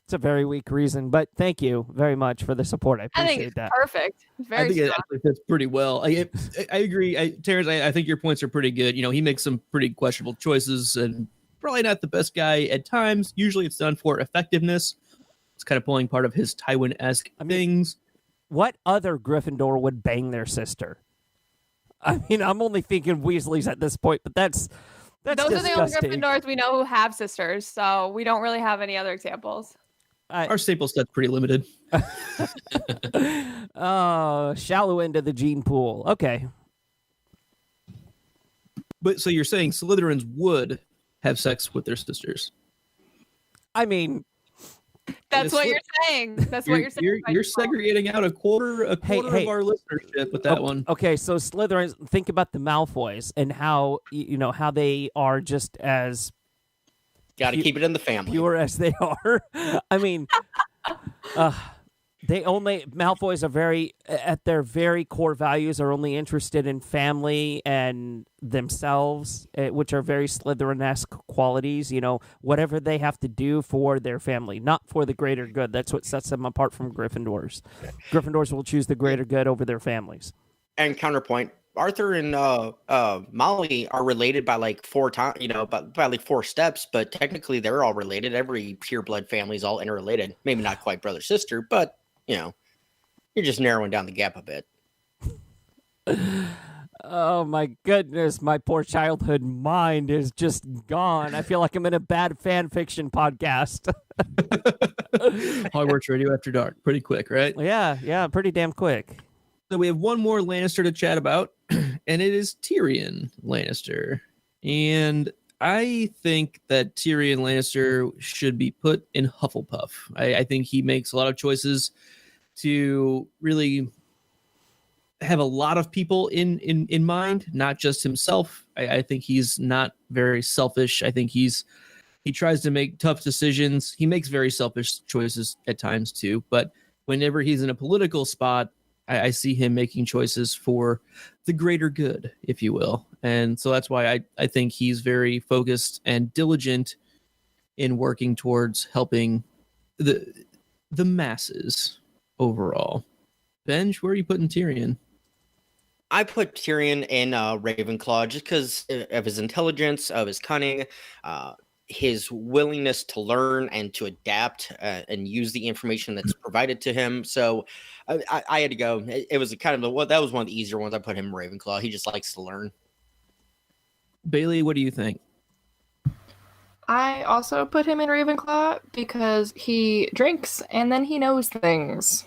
It's a very weak reason, but thank you very much for the support. I I appreciate think it's that. perfect. It's very I think it strong. actually fits pretty well. I agree. Terrence, I think your points are pretty good. You know, he makes some pretty questionable choices and probably not the best guy at times. Usually it's done for effectiveness. It's kind of pulling part of his Tywin-esque things. What other Gryffindor would bang their sister? I mean, I'm only thinking Weasleys at this point, but that's Those are the only disgusting. Gryffindors we know who have sisters, so we don't really have any other examples. Our staple set's pretty limited. Oh, shallow end of the gene pool. Okay. But so you're saying Slytherins would have sex with their sisters? I mean, That's what you're saying. That's what you're saying. by You're default. segregating out a quarter of Hey. our listenership with that one. okay, so Slytherins, think about the Malfoys and how, how they are just as Got to keep it in the family. pure as they are. I mean, Malfoys are at their very core values are only interested in family and themselves, which are very Slytherin-esque qualities. Whatever they have to do for their family, not for the greater good. That's what sets them apart from Gryffindors. Gryffindors will choose the greater good over their families. And counterpoint, Arthur and Molly are related by like 4 times, by like 4 steps, but technically they're all related. Every pure blood family is all interrelated. Maybe not quite brother sister, but you're just narrowing down the gap a bit. Oh my goodness, my poor childhood mind is just gone. I feel like I'm in a bad fan fiction podcast. Hogwarts Radio After Dark. Pretty quick, right? Yeah, pretty damn quick. So we have one more Lannister to chat about, and it is Tyrion Lannister. And I think that Tyrion Lannister should be put in Hufflepuff. I think he makes a lot of choices to really have a lot of people in mind, not just himself. I think he's not very selfish. I think he tries to make tough decisions. He makes very selfish choices at times too, but whenever he's in a political spot, I see him making choices for the greater good, if you will. And so that's why I think he's very focused and diligent in working towards helping the masses overall. Benj, where are you putting Tyrion? I put Tyrion in Ravenclaw just because of his intelligence, of his cunning, his willingness to learn and to adapt and use the information that's provided to him. So I had to go. It was that was one of the easier ones. I put him in Ravenclaw. He just likes to learn. Bailey, what do you think? I also put him in Ravenclaw because he drinks and then he knows things.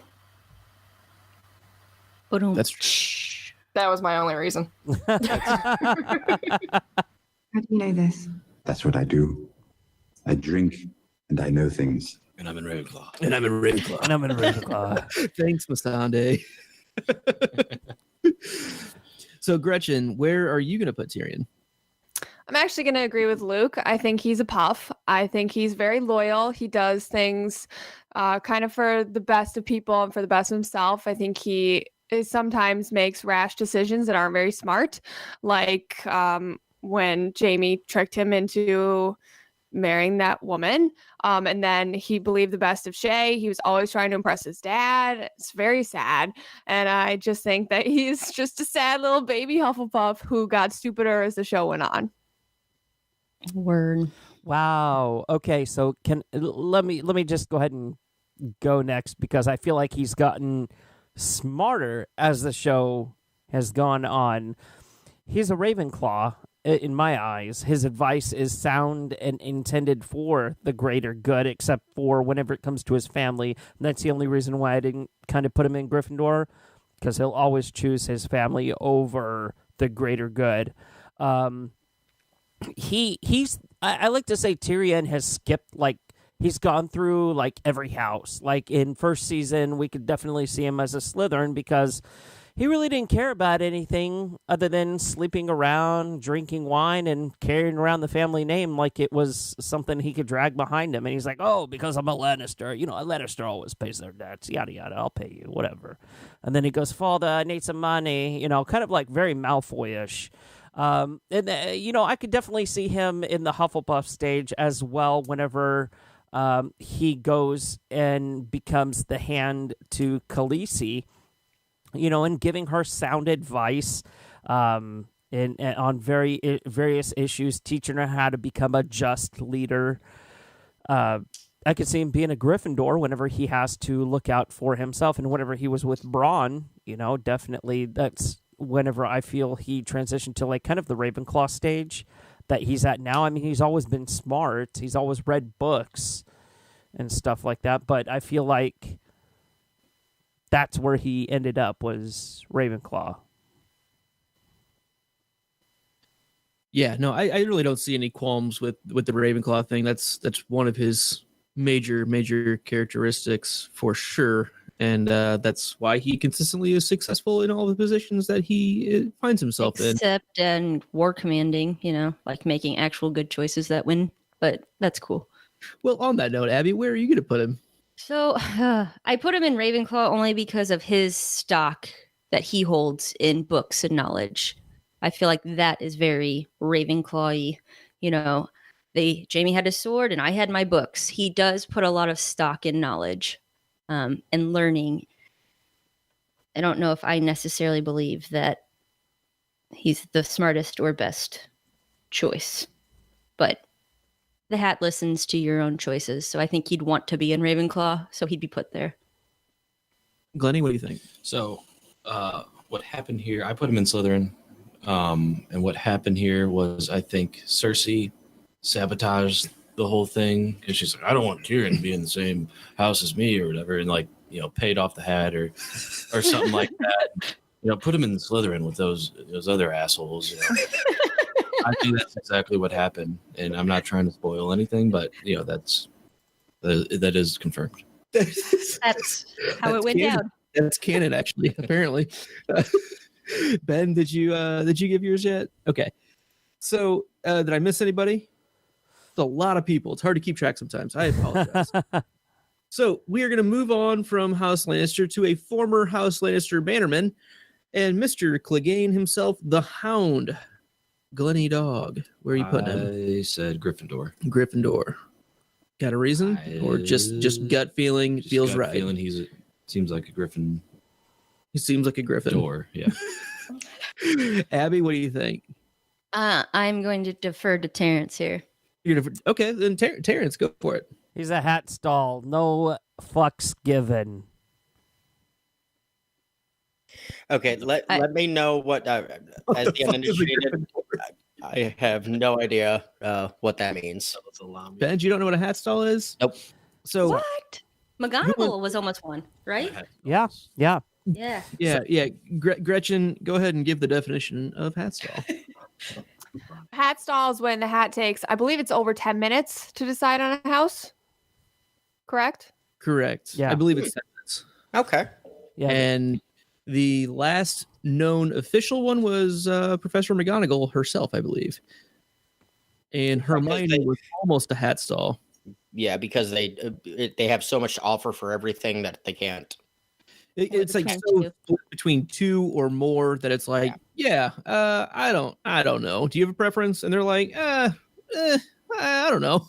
That's That was my only reason. How do you know this? That's what I do. I drink and I know things. And I'm in Ravenclaw. and I'm in Ravenclaw. And I'm in Ravenclaw. Thanks, Masande. So, Gretchen, where are you going to put Tyrion? I'm actually going to agree with Luke. I think he's a puff. I think he's very loyal. He does things kind of for the best of people and for the best of himself. I think he sometimes makes rash decisions that aren't very smart, like when Jamie tricked him into marrying that woman. And then he believed the best of Shay. He was always trying to impress his dad. It's very sad. And I just think that he's just a sad little baby Hufflepuff who got stupider as the show went on. Word. Wow. Okay, so let me just go ahead and go next because I feel like he's gotten smarter as the show has gone on. He's a Ravenclaw in my eyes. His advice is sound and intended for the greater good, except for whenever it comes to his family. And that's the only reason why I didn't kind of put him in Gryffindor, because he'll always choose his family over the greater good. I like to say Tyrion has skipped, like, he's gone through like every house. Like in first season, we could definitely see him as a Slytherin because he really didn't care about anything other than sleeping around, drinking wine, and carrying around the family name like it was something he could drag behind him. And he's like, oh, because I'm a Lannister. You know, a Lannister always pays their debts, yada, yada. I'll pay you, whatever. And then he goes, Father, I need some money. You know, kind of like very Malfoy-ish. You know, I could definitely see him in the Hufflepuff stage as well whenever he goes and becomes the hand to Khaleesi. You know, and giving her sound advice and on various issues, teaching her how to become a just leader. I could see him being a Gryffindor whenever he has to look out for himself, and whenever he was with Bronn, you know, definitely that's whenever I feel he transitioned to like kind of the Ravenclaw stage that he's at now. I mean, he's always been smart. He's always read books and stuff like that, but I feel like that's where he ended up, was Ravenclaw. Yeah, no, I really don't see any qualms with the Ravenclaw thing. That's one of his major characteristics for sure, and that's why he consistently is successful in all the positions that he finds himself in. Except in war commanding, you know, like making actual good choices that win. But that's cool. Well, on that note, Abby, where are you going to put him? So I put him in Ravenclaw only because of his stock that he holds in books and knowledge. I feel like that is very Ravenclaw-y. You know, Jamie had his sword and I had my books. He does put a lot of stock in knowledge and learning. I don't know if I necessarily believe that he's the smartest or best choice, but the hat listens to your own choices, so I think he'd want to be in Ravenclaw, so he'd be put there. Glennie, what do you think? So, what happened here? I put him in Slytherin, and what happened here was I think Cersei sabotaged the whole thing because she's like, I don't want Tyrion to be in the same house as me or whatever, and like, you know, paid off the hat or something like that. You know, put him in Slytherin with those other assholes. You know? I think that's exactly what happened, and I'm not trying to spoil anything, but you know that is confirmed. That's how it went down. That's canon, actually. Apparently, Ben, did you give yours yet? Okay, so did I miss anybody? It's a lot of people. It's hard to keep track sometimes. I apologize. So we are going to move on from House Lannister to a former House Lannister bannerman, and Mr. Clegane himself, the Hound. Glennie Dog, where are you putting him? I said Gryffindor. Gryffindor. Got a reason, or just gut feeling? Just feels gut right. Feeling seems like a Griffin. He seems like a Griffin. Door, yeah. Abby, what do you think? I'm going to defer to Terrence here. Okay, then Terrence, go for it. He's a hat stall. No fucks given. Okay, let me know what as the uninitiated. I have no idea what that means. Ben, you don't know what a hat stall is? Nope. So What? McGonagall was almost one, right? Yeah. yeah. Gretchen, go ahead and give the definition of hat stall. Hat stall is when the hat takes, I believe it's over 10 minutes to decide on a house. Correct? Correct. Yeah. I believe it's 10 minutes. Okay. Yeah. And the last known official one was Professor McGonagall herself, I believe. And Hermione was almost a hat stall. Yeah, because they have so much to offer for everything that they can't. It's like between so two. split between two or more that it's like, I don't know. Do you have a preference? And they're like, I don't know.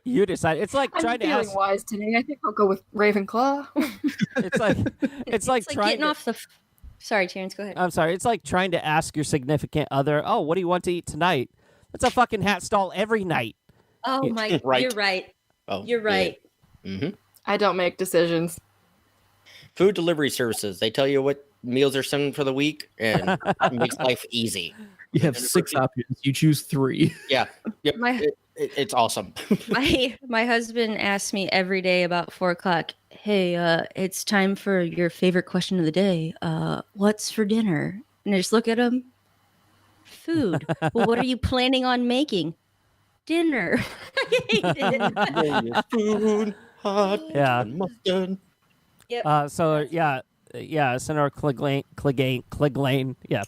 You decide. It's like I'm trying to feeling ask. wise today. I think I'll go with Ravenclaw. It's like It's like like trying getting to, off the. Sorry, Terrence, go ahead. I'm sorry. It's like trying to ask your significant other, "Oh, what do you want to eat tonight?" That's a fucking hat stall every night. Oh my, Right. you're right. Oh, You're right. hmm I don't make decisions. Food delivery services. They tell you what meals are sending for the week, and it makes life easy. You have 6 options. You choose 3. Yeah. Yep. My- It's awesome. My husband asks me every day about 4:00. Hey, it's time for your favorite question of the day. What's for dinner? And I just look at him. Food. Well, what are you planning on making? Dinner. I hate it. Food, hot, Yeah. and mustard. So Senator Clegane. Yeah,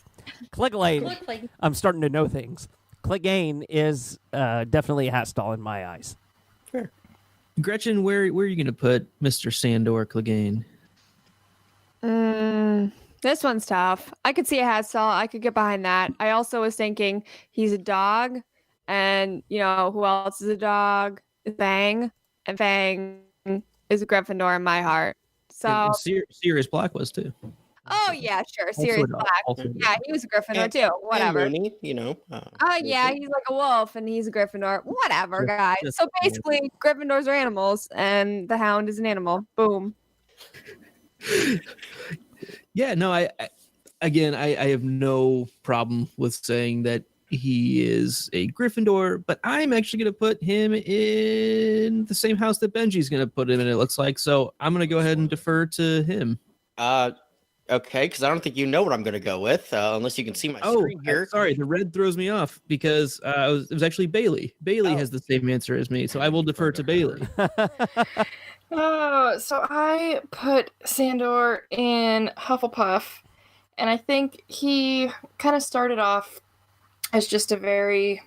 Clegane. Look, I'm starting to know things. Clegane is definitely a hat stall in my eyes. Gretchen, where are you going to put Mr. Sandor Clegane? This one's tough. I could see a hat stall. I could get behind that. I also was thinking he's a dog, and who else is a dog? Fang, and Fang is a Gryffindor in my heart. So, And Sirius Black was too. oh yeah, sure, Also Sirius a dog, Black. also a dog. Yeah, he was a Gryffindor And- too. Whatever. And Mooney, Oh yeah, he's like a wolf and he's a Gryffindor. Whatever, guys. just So a wolf. basically, Gryffindors are animals, and the Hound is an animal. Boom. Yeah, no, I have no problem with saying that he is a Gryffindor, but I'm actually going to put him in the same house that Benji's going to put him in, it looks like. So I'm going to go ahead and defer to him. Okay, because I don't think you know what I'm going to go with, unless you can see my screen here. Sorry, the red throws me off because it was actually Bailey. Bailey Oh. has the same answer as me, so I will defer to Bailey. Oh, so I put Sandor in Hufflepuff, and I think he kind of started off as just a very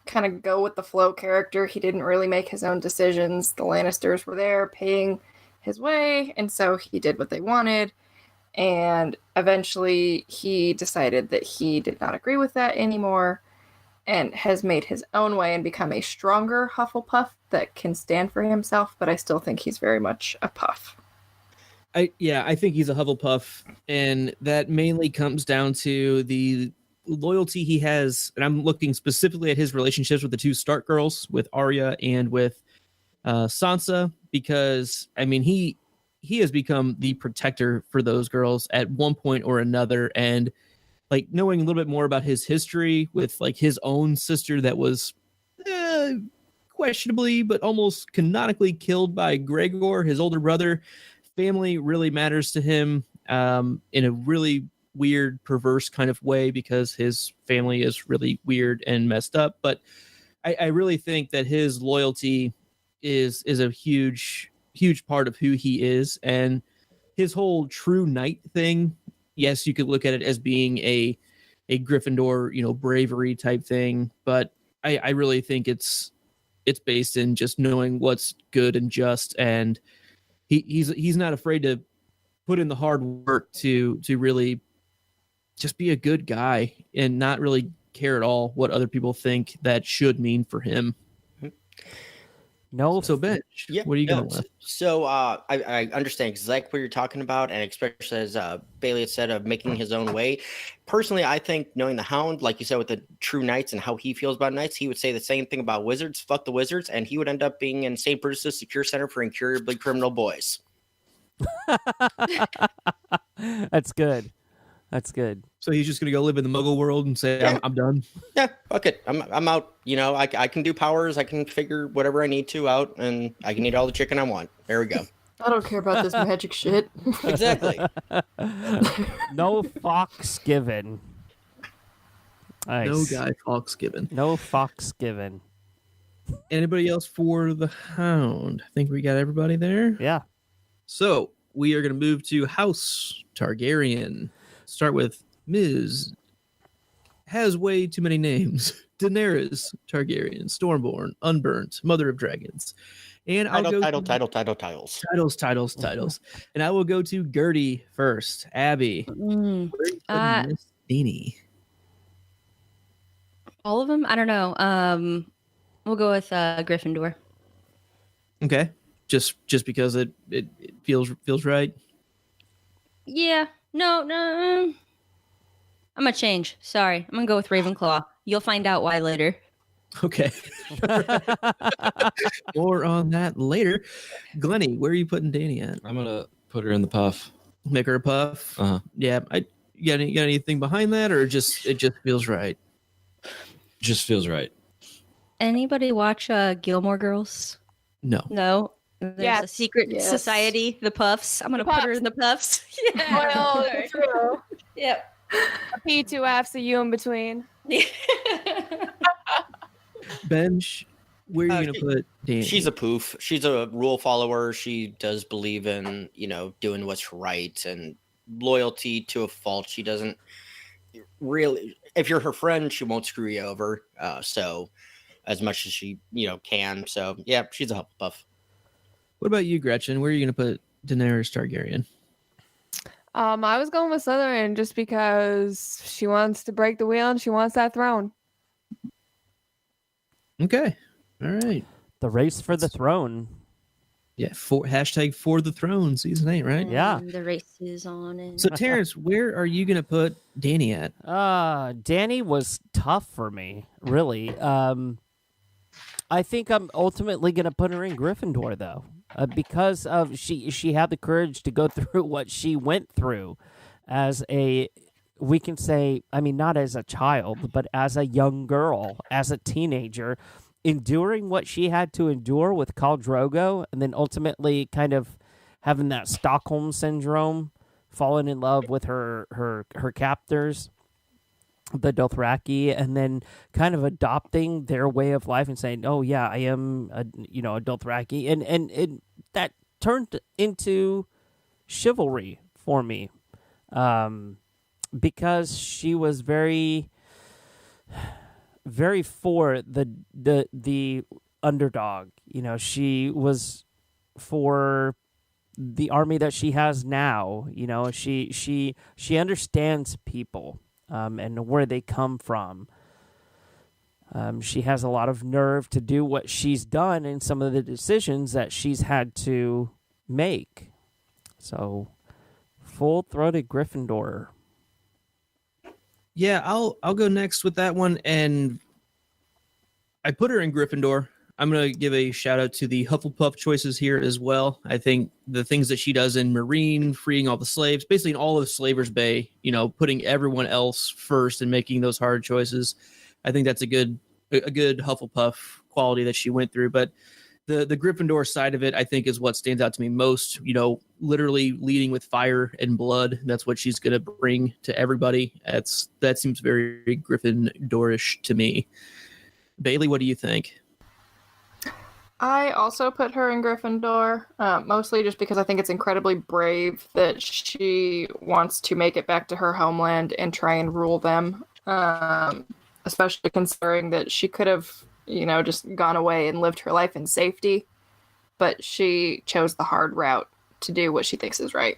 kind of go with the flow character. He didn't really make his own decisions. The Lannisters were there paying his way, and so he did what they wanted. And eventually he decided that he did not agree with that anymore and has made his own way and become a stronger Hufflepuff that can stand for himself, but I still think he's very much a Puff. I think he's a Hufflepuff, and that mainly comes down to the loyalty he has, and I'm looking specifically at his relationships with the 2 Stark girls, with Arya and with Sansa, because I mean he has become the protector for those girls at one point or another, and like knowing a little bit more about his history with like his own sister that was questionably but almost canonically killed by Gregor, his older brother. Family really matters to him in a really weird, perverse kind of way because his family is really weird and messed up. But I really think that his loyalty is a huge part of who he is, and his whole true knight thing. Yes, you could look at it as being a Gryffindor, bravery type thing, but I really think it's based in just knowing what's good and just, and he's not afraid to put in the hard work to really just be a good guy and not really care at all what other people think that should mean for him. No, So Bench, what are you going with? So I understand exactly what you're talking about, and especially as Bailey had said, of making his own way. Personally, I think knowing the Hound, like you said, with the true knights and how he feels about knights, he would say the same thing about wizards. Fuck the wizards, and he would end up being in St. Bruce's Secure Center for Incurably Criminal Boys. That's good. That's good. So he's just going to go live in the Muggle world and say, Yeah. I'm done. Yeah, fuck it. I'm out. I can do powers. I can figure whatever I need to out, and I can eat all the chicken I want. There we go. I don't care about this magic shit. Exactly. No fox given. Nice. No Guy Fawkes given. No fox given. Anybody else for the Hound? I think we got everybody there. Yeah. So we are going to move to House Targaryen. Start with Ms. Has way too many names. Daenerys Targaryen, Stormborn, Unburnt, Mother of Dragons. And I'll go titles. And I will go to Gertie first. Abby, where are you putting Miss Dini? All of them? I don't know. We'll go with Gryffindor. Okay, just because it feels right. Yeah. No. I'm gonna change. Sorry. I'm gonna go with Ravenclaw. You'll find out why later. Okay. More on that later. Glennie, where are you putting Dani at? I'm gonna put her in the puff. Make her a puff. Yeah. You got anything behind that, or it just feels right? Just feels right. Anybody watch Gilmore Girls? No. No. There's a secret Yes. society, the Puffs. I'm gonna put her in the Puffs. Yeah. Well, true. Yep. A P2F's a U in between. Benj, where are you gonna put Dani? She's a poof. She's a rule follower. She does believe in, doing what's right and loyalty to a fault. She doesn't really, if you're her friend, she won't screw you over. So as much as she, can. So yeah, she's a Hufflepuff. What about you, Gretchen? Where are you gonna put Daenerys Targaryen? I was going with Slytherin just because she wants to break the wheel and she wants that throne. Okay. All right. The race for the throne. Yeah. #4 for the throne, season 8, right? Yeah. The race is on. And So Terrence, where are you gonna put Dani at? Dani was tough for me, really. I think I'm ultimately going to put her in Gryffindor, though, because of she had the courage to go through what she went through as we can say, I mean, not as a child, but as a young girl, as a teenager, enduring what she had to endure with Khal Drogo, and then ultimately kind of having that Stockholm syndrome, falling in love with her captors, the Dothraki, and then kind of adopting their way of life and saying, "Oh yeah, I am a Dothraki," and that turned into chivalry for me, because she was very, very for the underdog. She was for the army that she has now. She understands people. And where they come from. She has a lot of nerve to do what she's done and some of the decisions that she's had to make. So, full-throated Gryffindor. Yeah, I'll go next with that one, and I put her in Gryffindor. I'm going to give a shout out to the Hufflepuff choices here as well. I think the things that she does in Marine, freeing all the slaves, basically in all of Slaver's Bay, putting everyone else first and making those hard choices. I think that's a good Hufflepuff quality that she went through. But the Gryffindor side of it, I think, is what stands out to me most. Literally leading with fire and blood. That's what she's going to bring to everybody. That seems very Gryffindorish to me. Bailey, what do you think? I also put her in Gryffindor, mostly just because I think it's incredibly brave that she wants to make it back to her homeland and try and rule them, especially considering that she could have, just gone away and lived her life in safety, but she chose the hard route to do what she thinks is right.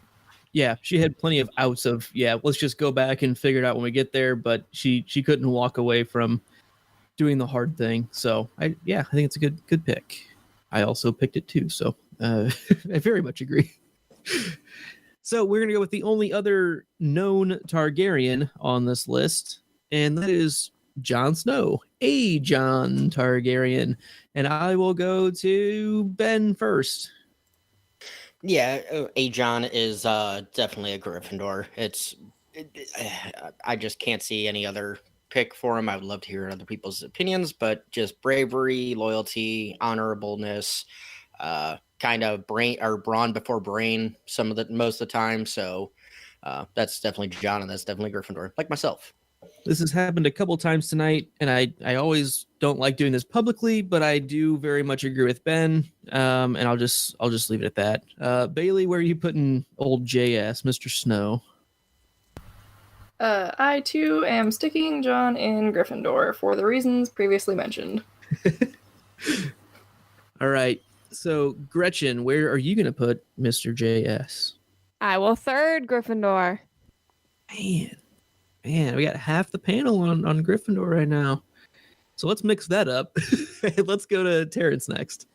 Yeah, she had plenty of outs of, let's just go back and figure it out when we get there, but she couldn't walk away from doing the hard thing. So, I think it's a good pick. I also picked it too, so I very much agree. So we're going to go with the only other known Targaryen on this list, and that is Jon Snow, Jon Targaryen. And I will go to Ben first. Yeah, Aegon is definitely a Gryffindor. I just can't see any other pick for him. I would love to hear other people's opinions, but just bravery, loyalty, honorableness, kind of brawn before brain most of the time. So that's definitely Jon, and that's definitely Gryffindor, like myself. This has happened a couple times tonight, and I always don't like doing this publicly, but I do very much agree with Ben. And I'll just leave it at that. Bailey, where are you putting old JS, Mr. Snow? I too am sticking Jon in Gryffindor for the reasons previously mentioned. All right. So, Gretchen, where are you going to put Mr. JS? I will third Gryffindor. Man, we got half the panel on Gryffindor right now. So let's mix that up. Let's go to Terrence next.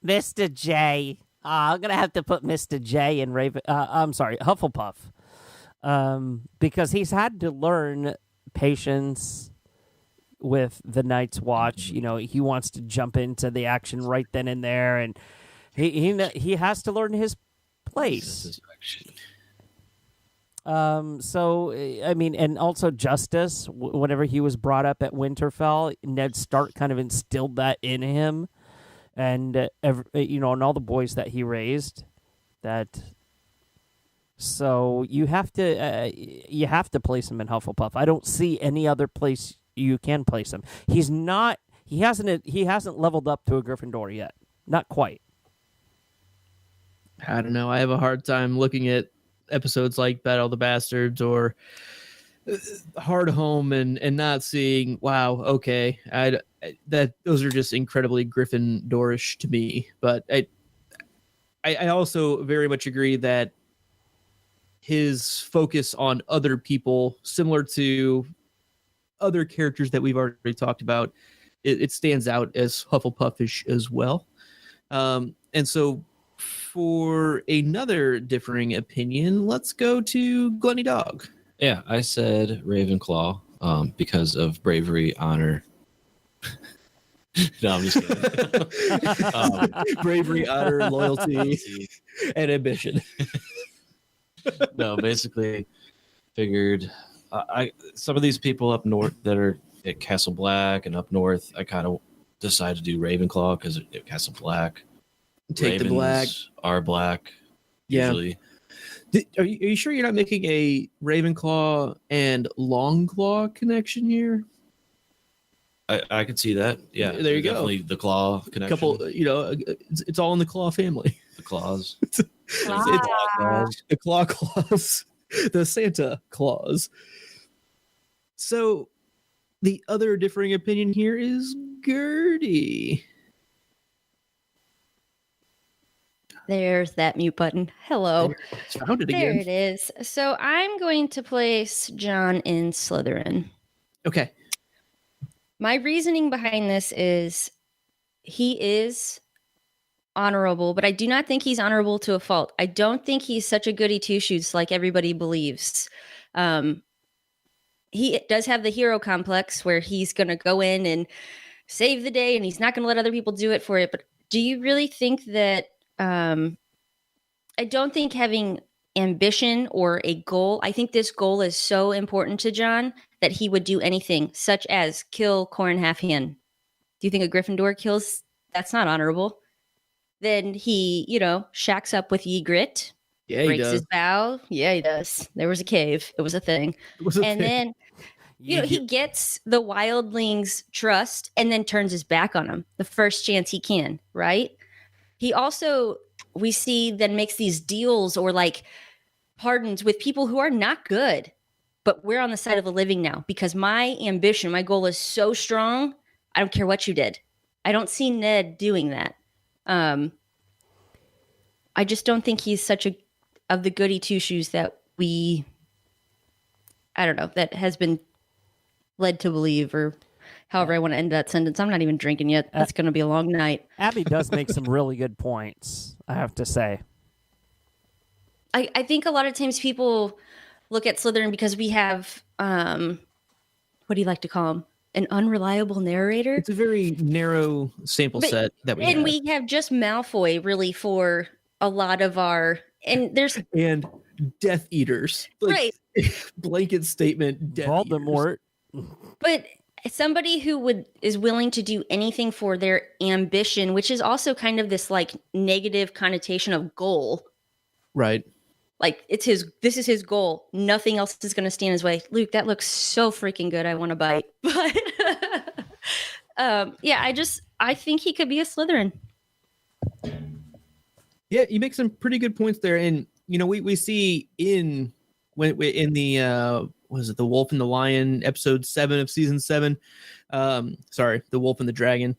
Mr. J. I'm gonna have to put Mr. J in Hufflepuff, because he's had to learn patience with the Night's Watch. You know, he wants to jump into the action right then and there, and he has to learn his place. So, I mean, and also justice, whenever he was brought up at Winterfell, Ned Stark kind of instilled that in him. And, and all the boys that he raised, so you have to place him in Hufflepuff. I don't see any other place you can place him. He hasn't leveled up to a Gryffindor yet. Not quite. I don't know. I have a hard time looking at episodes like Battle of the Bastards or Hard Home and not seeing, wow, okay, that those are just incredibly Gryffindorish to me. But I also very much agree that his focus on other people, similar to other characters that we've already talked about, it stands out as Hufflepuffish as well. And so for another differing opinion, let's go to Glenny Dog. Yeah, I said Ravenclaw because of bravery, honor. No, I'm just kidding. Bravery, honor, loyalty, and ambition. No, basically figured some of these people up north that are at Castle Black and up north, I kind of decided to do Ravenclaw because at Castle Black, Take Ravens the black. Are black. Yeah. Usually. Are you sure you're not making a Ravenclaw and Longclaw connection here? I could see that. Yeah. There you go. Definitely the claw connection. Couple, it's all in the Claw family. The claws. It's the Claw Claws, the Santa Claus. So the other differing opinion here is Gertie. There's that mute button. Hello. Found it There again. it is. So I'm going to place John in Slytherin. Okay. My reasoning behind this is he is honorable, but I do not think he's honorable to a fault. I don't think he's such a goody two-shoes like everybody believes. He does have the hero complex where he's going to go in and save the day and he's not going to let other people do it for it. But do you really think that I don't think having ambition or a goal, I think this goal is so important to John that he would do anything, such as kill Corrin Halfhand. Do you think a Gryffindor kills? That's not honorable. Then he, shacks up with Ygritte. Yeah, he breaks does. his vow. Yeah, he does. There was a cave. It was a thing. Then, he gets the wildlings' trust and then turns his back on them the first chance he can, right? He also, we see, then makes these deals or like pardons with people who are not good, but we're on the side of the living now because my ambition, my goal is so strong. I don't care what you did. I don't see Ned doing that. I just don't think he's such of the goody two shoes that that has been led to believe, or however I want to end that sentence. I'm not even drinking yet. That's going to be a long night. Abby does make some really good points, I have to say. I think a lot of times people look at Slytherin because we have, what do you like to call him? An unreliable narrator. It's a very narrow sample set that we have. And we have just Malfoy really for a lot of our, and Death Eaters. Right. Blanket statement. Death Voldemort. Eaters. But somebody who is willing to do anything for their ambition, which is also kind of this like negative connotation of goal. Right. Like this is his goal. Nothing else is going to stand in his way. Luke, that looks so freaking good. I want to bite. But I think he could be a Slytherin. Yeah, you make some pretty good points there. And, we see in the, was it The Wolf and the Lion, episode 7 of season 7? The Wolf and the Dragon.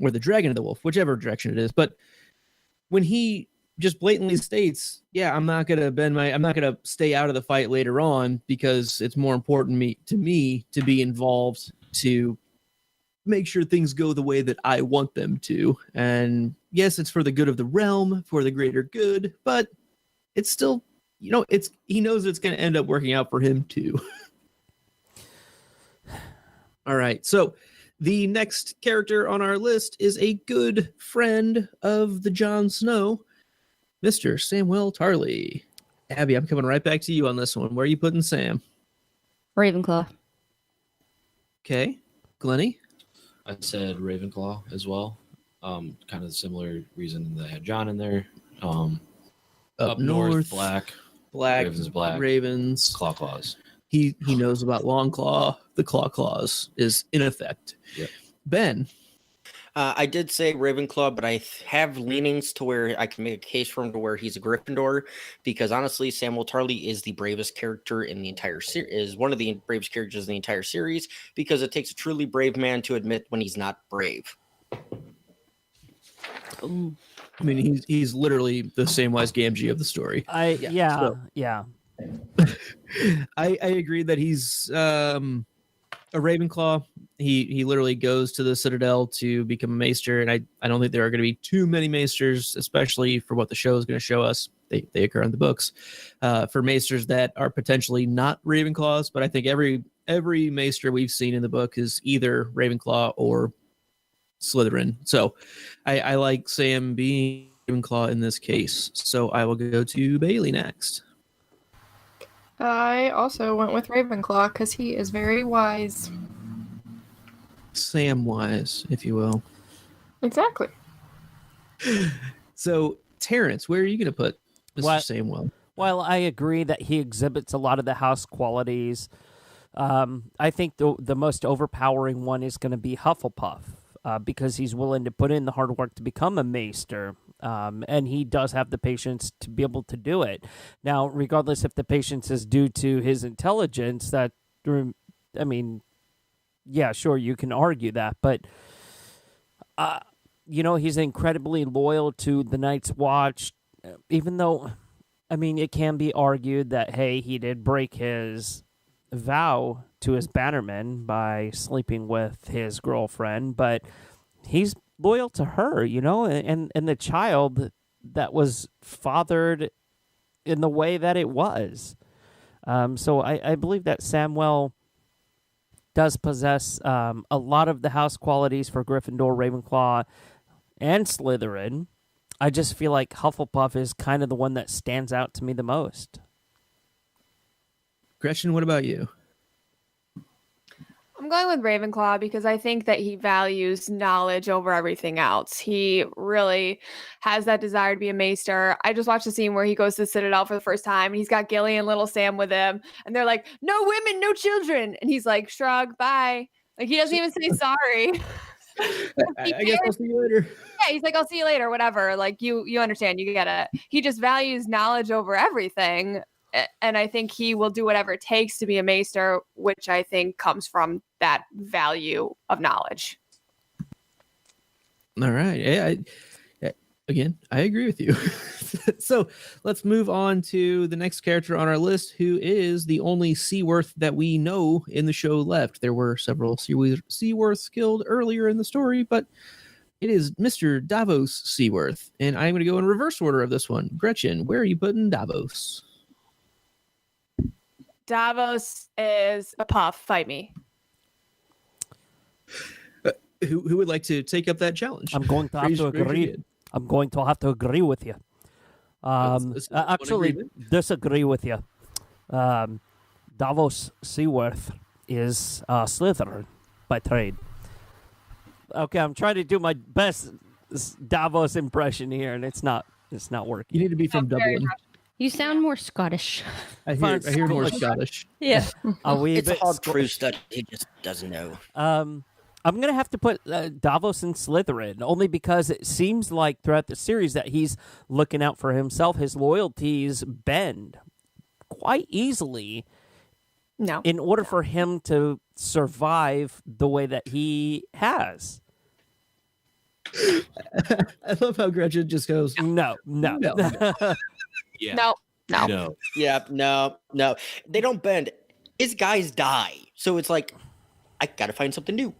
or the dragon of the wolf, whichever direction it is. But when he just blatantly states, yeah, I'm not going to stay out of the fight later on because it's more important to me to be involved to make sure things go the way that I want them to. And yes, it's for the good of the realm, for the greater good, but it's still, he knows it's going to end up working out for him too. All right. So the next character on our list is a good friend of the Jon Snow, Mr. Samwell Tarly. Abby, I'm coming right back to you on this one. Where are you putting Sam? Ravenclaw. Okay. Glennie? I said Ravenclaw as well. Kind of similar reason that I had John in there. Up north, black. Ravens, black. Ravens. Claws. He knows about Longclaw. The Claws is in effect. Yep. Ben? I did say Ravenclaw, but I have leanings to where I can make a case for him to where he's a Gryffindor, because honestly, Samwell Tarly is the bravest character in the entire series. Is one of the bravest characters in the entire series, because it takes a truly brave man to admit when he's not brave. I mean, he's literally the Samwise Gamgee of the story. Yeah. I agree that he's a Ravenclaw. He literally goes to the Citadel to become a Maester, and I don't think there are going to be too many Maesters, especially for what the show is going to show us. They occur in the books for Maesters that are potentially not Ravenclaws, but I think every Maester we've seen in the book is either Ravenclaw or Slytherin. So I like Sam being Ravenclaw in this case. So I will go to Bailey next. I also went with Ravenclaw because he is very wise. Samwise, if you will. Exactly. So, Terrence, where are you going to put Mr. Samwell? Well, I agree that he exhibits a lot of the house qualities. I think the most overpowering one is going to be Hufflepuff, because he's willing to put in the hard work to become a Maester. And he does have the patience to be able to do it. Now, regardless if the patience is due to his intelligence, yeah, sure, you can argue that. But, he's incredibly loyal to the Night's Watch, even though, it can be argued that, hey, he did break his vow to his bannerman by sleeping with his girlfriend, but he's loyal to her, and the child that was fathered in the way that it was. So I believe that Samwell does possess a lot of the house qualities for Gryffindor, Ravenclaw, and Slytherin. I just feel like Hufflepuff is kind of the one that stands out to me the most. Gretchen, what about you? I'm going with Ravenclaw because I think that he values knowledge over everything else. He really has that desire to be a Maester. I just watched the scene where he goes to the Citadel for the first time, and he's got Gilly and little Sam with him, and they're like, "No women, no children," and he's like, "Shrug, bye." Like, he doesn't even say sorry. I guess I'll see you later. Yeah, he's like, "I'll see you later," whatever. Like, you understand, you get it. He just values knowledge over everything. And I think he will do whatever it takes to be a Maester, which I think comes from that value of knowledge. All right. I agree with you. So let's move on to the next character on our list, who is the only Seaworth that we know in the show left. There were several Seaworths killed earlier in the story, but it is Mr. Davos Seaworth. And I'm going to go in reverse order of this one. Gretchen, where are you putting Davos? Davos is a puff. Fight me. Who would like to take up that challenge? I'm going to have to agree. I'm going to have to agree with you. Actually, disagree with you. Davos Seaworth is Slytherin by trade. Okay, I'm trying to do my best Davos impression here, and it's not working. You need to be from Dublin. You sound more Scottish. I hear more Scottish. Yeah. It's a hard proof study. He just doesn't know. I'm going to have to put Davos in Slytherin, only because it seems like throughout the series that he's looking out for himself. His loyalties bend quite easily in order for him to survive the way that he has. I love how Gretchen just goes, No. Yeah. No. No. Yeah, no. They don't bend. His guys die. So it's like, I gotta find something new.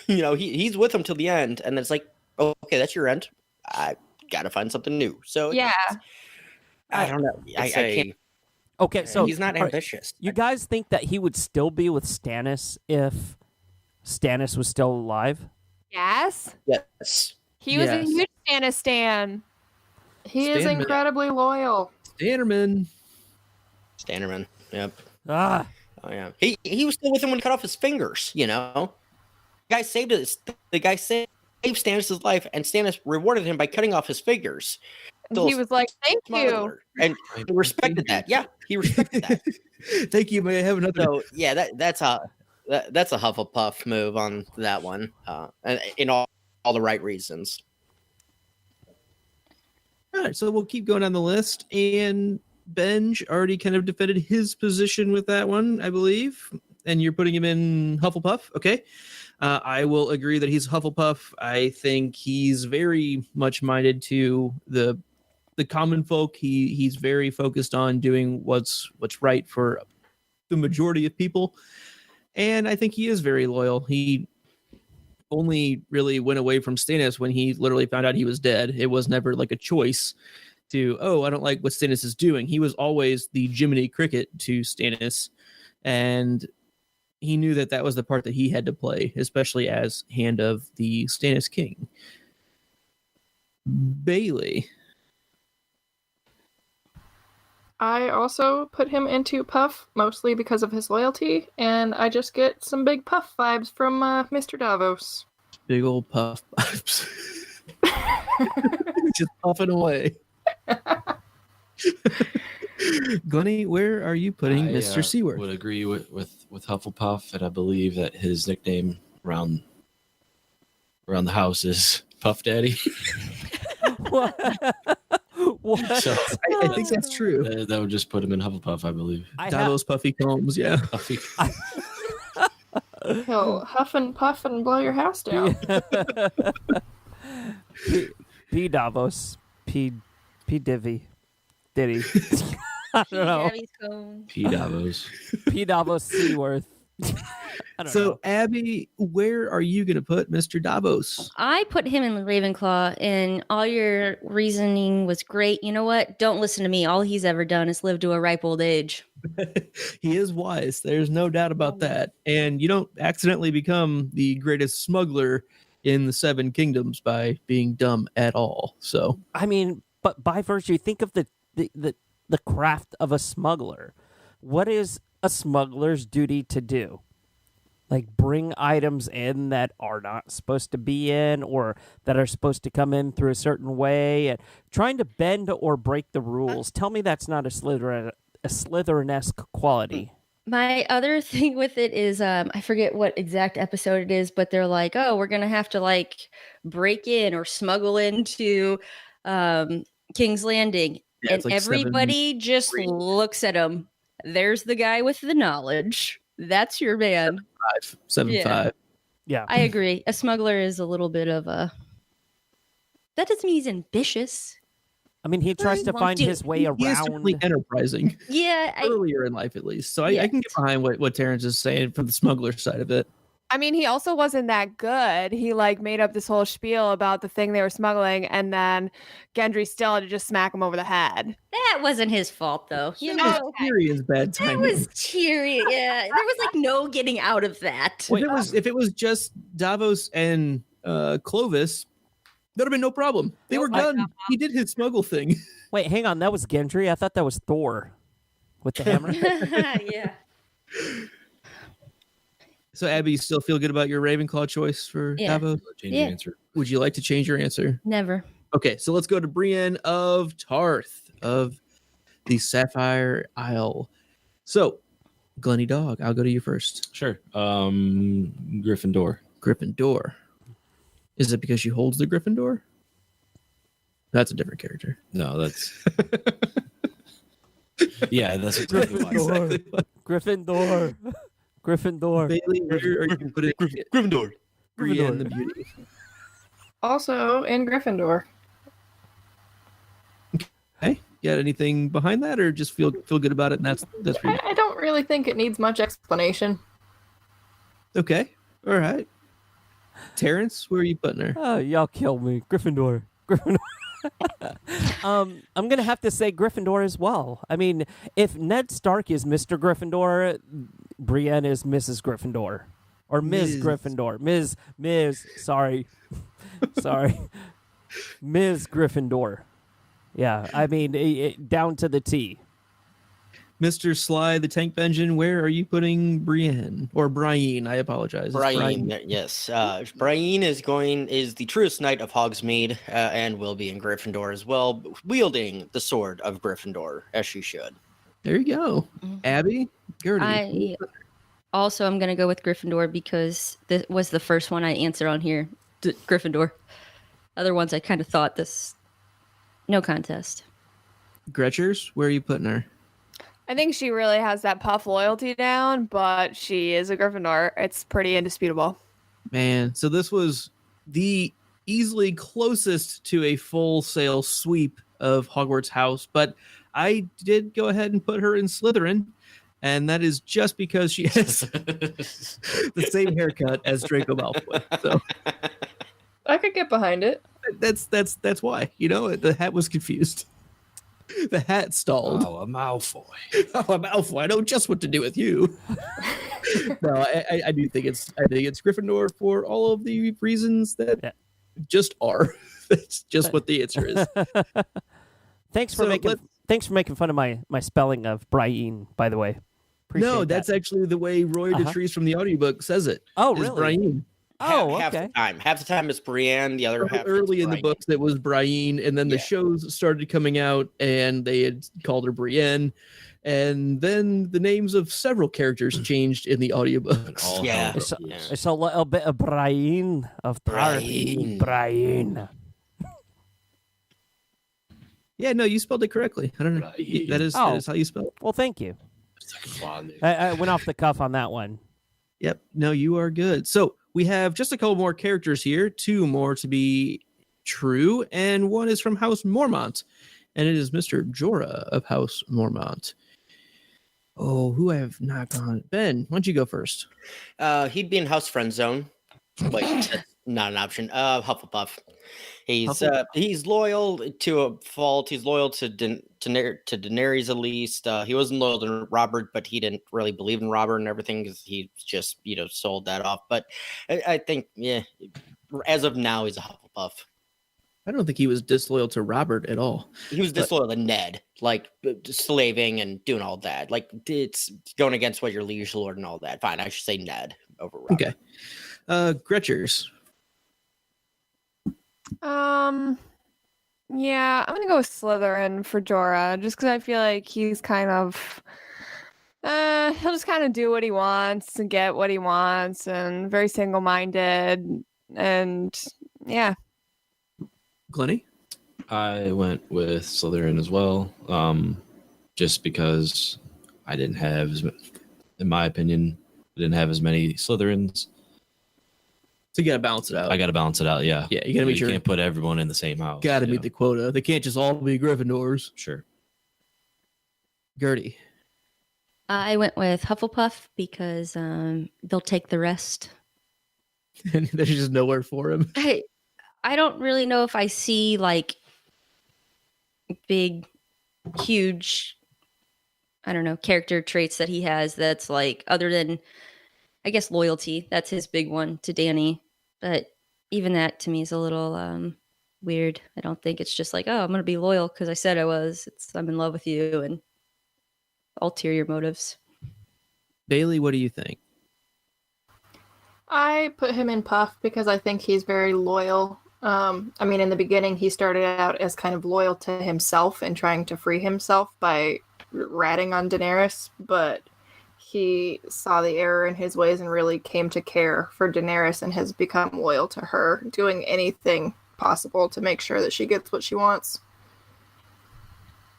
He's with them till the end, and then it's like, oh, okay, that's your end. I gotta find something new. So Yeah. I don't know. I can't. Okay, so He's not all right, ambitious. you guys think that he would still be with Stannis if Stannis was still alive? Yes. Yes. He was a Yes. huge Stannis stan. He is Stanman. incredibly loyal. Stannerman. Standerman. Yep. Ah, Oh yeah. He was still with him when he cut off his fingers. The guy saved Stannis' life, and Stannis rewarded him by cutting off his fingers. And he was like, "Thank you." Smuggler. And he respected that. Yeah, he respected that. Thank you. May I have another? So yeah, that's a Hufflepuff move on that one, and in all the right reasons. All right, so we'll keep going down the list. And Benj already kind of defended his position with that one, I believe. And you're putting him in Hufflepuff. Okay. I will agree that he's Hufflepuff. I think he's very much minded to the common folk. He's very focused on doing what's right for the majority of people. And I think he is very loyal. He only really went away from Stannis when he literally found out he was dead. It was never like a choice to, I don't like what Stannis is doing. He was always the Jiminy Cricket to Stannis. And he knew that was the part that he had to play, especially as hand of the Stannis King. Bailey. I also put him into Puff, mostly because of his loyalty, and I just get some big Puff vibes from Mr. Davos. Big old Puff vibes. Just puffing away. Glennie, where are you putting Mr. Seaworth? Would agree with Hufflepuff, and I believe that his nickname around the house is Puff Daddy. what? So I think that's true. that would just put him in Hufflepuff, I believe. Davos Puffy Combs, yeah. Puffy. He'll huff and puff and blow your house down. P Davos. P Divvy. Diddy. I don't know. P Davos. P Davos Seaworth. I don't know. Abby, where are you going to put Mr. Davos? I put him in Ravenclaw, and all your reasoning was great. You know what? Don't listen to me. All he's ever done is live to a ripe old age. He is wise. There's no doubt about that. And you don't accidentally become the greatest smuggler in the Seven Kingdoms by being dumb at all. So, I mean, but by virtue, think of the craft of a smuggler. What is a smuggler's duty to do? Like bring items in that are not supposed to be in, or that are supposed to come in through a certain way, and trying to bend or break the rules. Tell me that's not a Slytherin-esque quality. My other thing with it is, I forget what exact episode it is, but they're like, oh, we're going to have to like break in or smuggle into King's Landing. Yeah, and like everybody just looks at him. There's the guy with the knowledge. That's your man. 7-5. Yeah. I agree. A smuggler is a little bit of a... That doesn't mean he's ambitious. I mean, he tries to find his way He is certainly around. enterprising. Yeah. Earlier in life, at least. So I can get behind what Terrence is saying from the smuggler side of it. I mean, he also wasn't that good. He like made up this whole spiel about the thing they were smuggling, and then Gendry still had to just smack him over the head. That wasn't his fault, though. You That know, was Tyrion's bad that timing. was Tyrion. Yeah, there was like no getting out of that. If it was just Davos and Clovis, that'd have been no problem. They were done. He did his smuggle thing. Wait, hang on. That was Gendry? I thought that was Thor with the hammer. Yeah. So, Abby, you still feel good about your Ravenclaw choice for Yeah. Davos? Change your answer. Would you like to change your answer? Never. Okay, so let's go to Brienne of Tarth of the Sapphire Isle. So, Glennie Dog, I'll go to you first. Sure. Gryffindor. Gryffindor. Is it because she holds the Gryffindor? That's a different character. No, that's yeah, that's exactly why. Exactly. Gryffindor. Gryffindor. Bailey, where are you putting Gryffindor. Brienne the Beauty? Also in Gryffindor. Hey, got anything behind that, or just feel good about it? And that's for you. I don't really think it needs much explanation. Okay, all right. Terrence, where are you putting her? Oh, y'all killed me. Gryffindor. Gryffindor. I'm gonna have to say Gryffindor as well. I mean, if Ned Stark is Mr. Gryffindor, Brienne is Mrs. Gryffindor. Or Ms. Gryffindor. Ms. Sorry. Sorry. Ms. Gryffindor. Yeah, I mean, down to the T. Mr. Sly, the tank engine, where are you putting Brienne? Or Brienne, I apologize. It's Brienne, yes. Brienne is the truest knight of Hogsmeade and will be in Gryffindor as well, wielding the sword of Gryffindor, as she should. There you go. Abby, Gertie. I'm going to go with Gryffindor because this was the first one I answered on here. Gryffindor. Other ones I kind of thought this, no contest. Gretchers, where are you putting her? I think she really has that Puff loyalty down, but she is a Gryffindor. It's pretty indisputable. Man, so this was the easily closest to a full sale sweep of Hogwarts House, but I did go ahead and put her in Slytherin, and that is just because she has the same haircut as Draco Malfoy. So I could get behind it. that's why. You know, the hat was confused. The hat stalled. Oh, a Malfoy. Oh, a Malfoy. I know just what to do with you. No, I do think it's Gryffindor for all of the reasons that just are. That's just what the answer is. Thanks for making fun of my spelling of Brienne, by the way. Appreciate No, that's actually the way Roy Detrice from the audiobook says it. Oh, is really? Brienne. Oh, half okay. the time. Half the time it's Brienne, the other half Early it's in the Brienne. books, it was Brienne, and then the shows started coming out, and they had called her Brienne, and then the names of several characters changed in the audiobooks. Yeah. It's a little bit of Brienne of Tarth. Brienne. Yeah, no, you spelled it correctly. I don't know. That is how you spell it. Well, thank you. I went off the cuff on that one. Yep. No, you are good. So we have just a couple more characters here, 2 more to be true, and one is from House Mormont, and it is Mr. Jorah of House Mormont. Oh, who I have not gone? Ben, why don't you go first? He'd be in House Friend Zone. Wait, that's not an option. Hufflepuff. He's loyal to a fault. He's loyal to Daenerys at least. He wasn't loyal to Robert, but he didn't really believe in Robert and everything because he just sold that off. But I think as of now he's a Hufflepuff. I don't think he was disloyal to Robert at all. He was disloyal to Ned, like slaving and doing all that. Like it's going against what your liege lord and all that. Fine, I should say Ned over Robert. Okay. Gretchers. Yeah, I'm gonna go with Slytherin for Jorah, just because I feel like he's kind of, he'll just kind of do what he wants and get what he wants, and very single-minded, and yeah. Glennie? I went with Slytherin as well, just because I didn't have, in my opinion, as many Slytherins. So you got to balance it out. I got to balance it out, yeah. Yeah, you got to make sure. You can't put everyone in the same house. Got to meet the quota. They can't just all be Gryffindors. Sure. Gertie. I went with Hufflepuff because they'll take the rest. And there's just nowhere for him. I don't really know if I see like big, huge, I don't know, character traits that he has that's like other than, I guess, loyalty. That's his big one to Dany. But even that to me is a little weird. I don't think it's just like, oh, I'm going to be loyal because I said I was. I'm in love with you and ulterior motives. Bailey, what do you think? I put him in Puff because I think he's very loyal. I mean, in the beginning, he started out as kind of loyal to himself and trying to free himself by ratting on Daenerys, but he saw the error in his ways and really came to care for Daenerys and has become loyal to her, doing anything possible to make sure that she gets what she wants.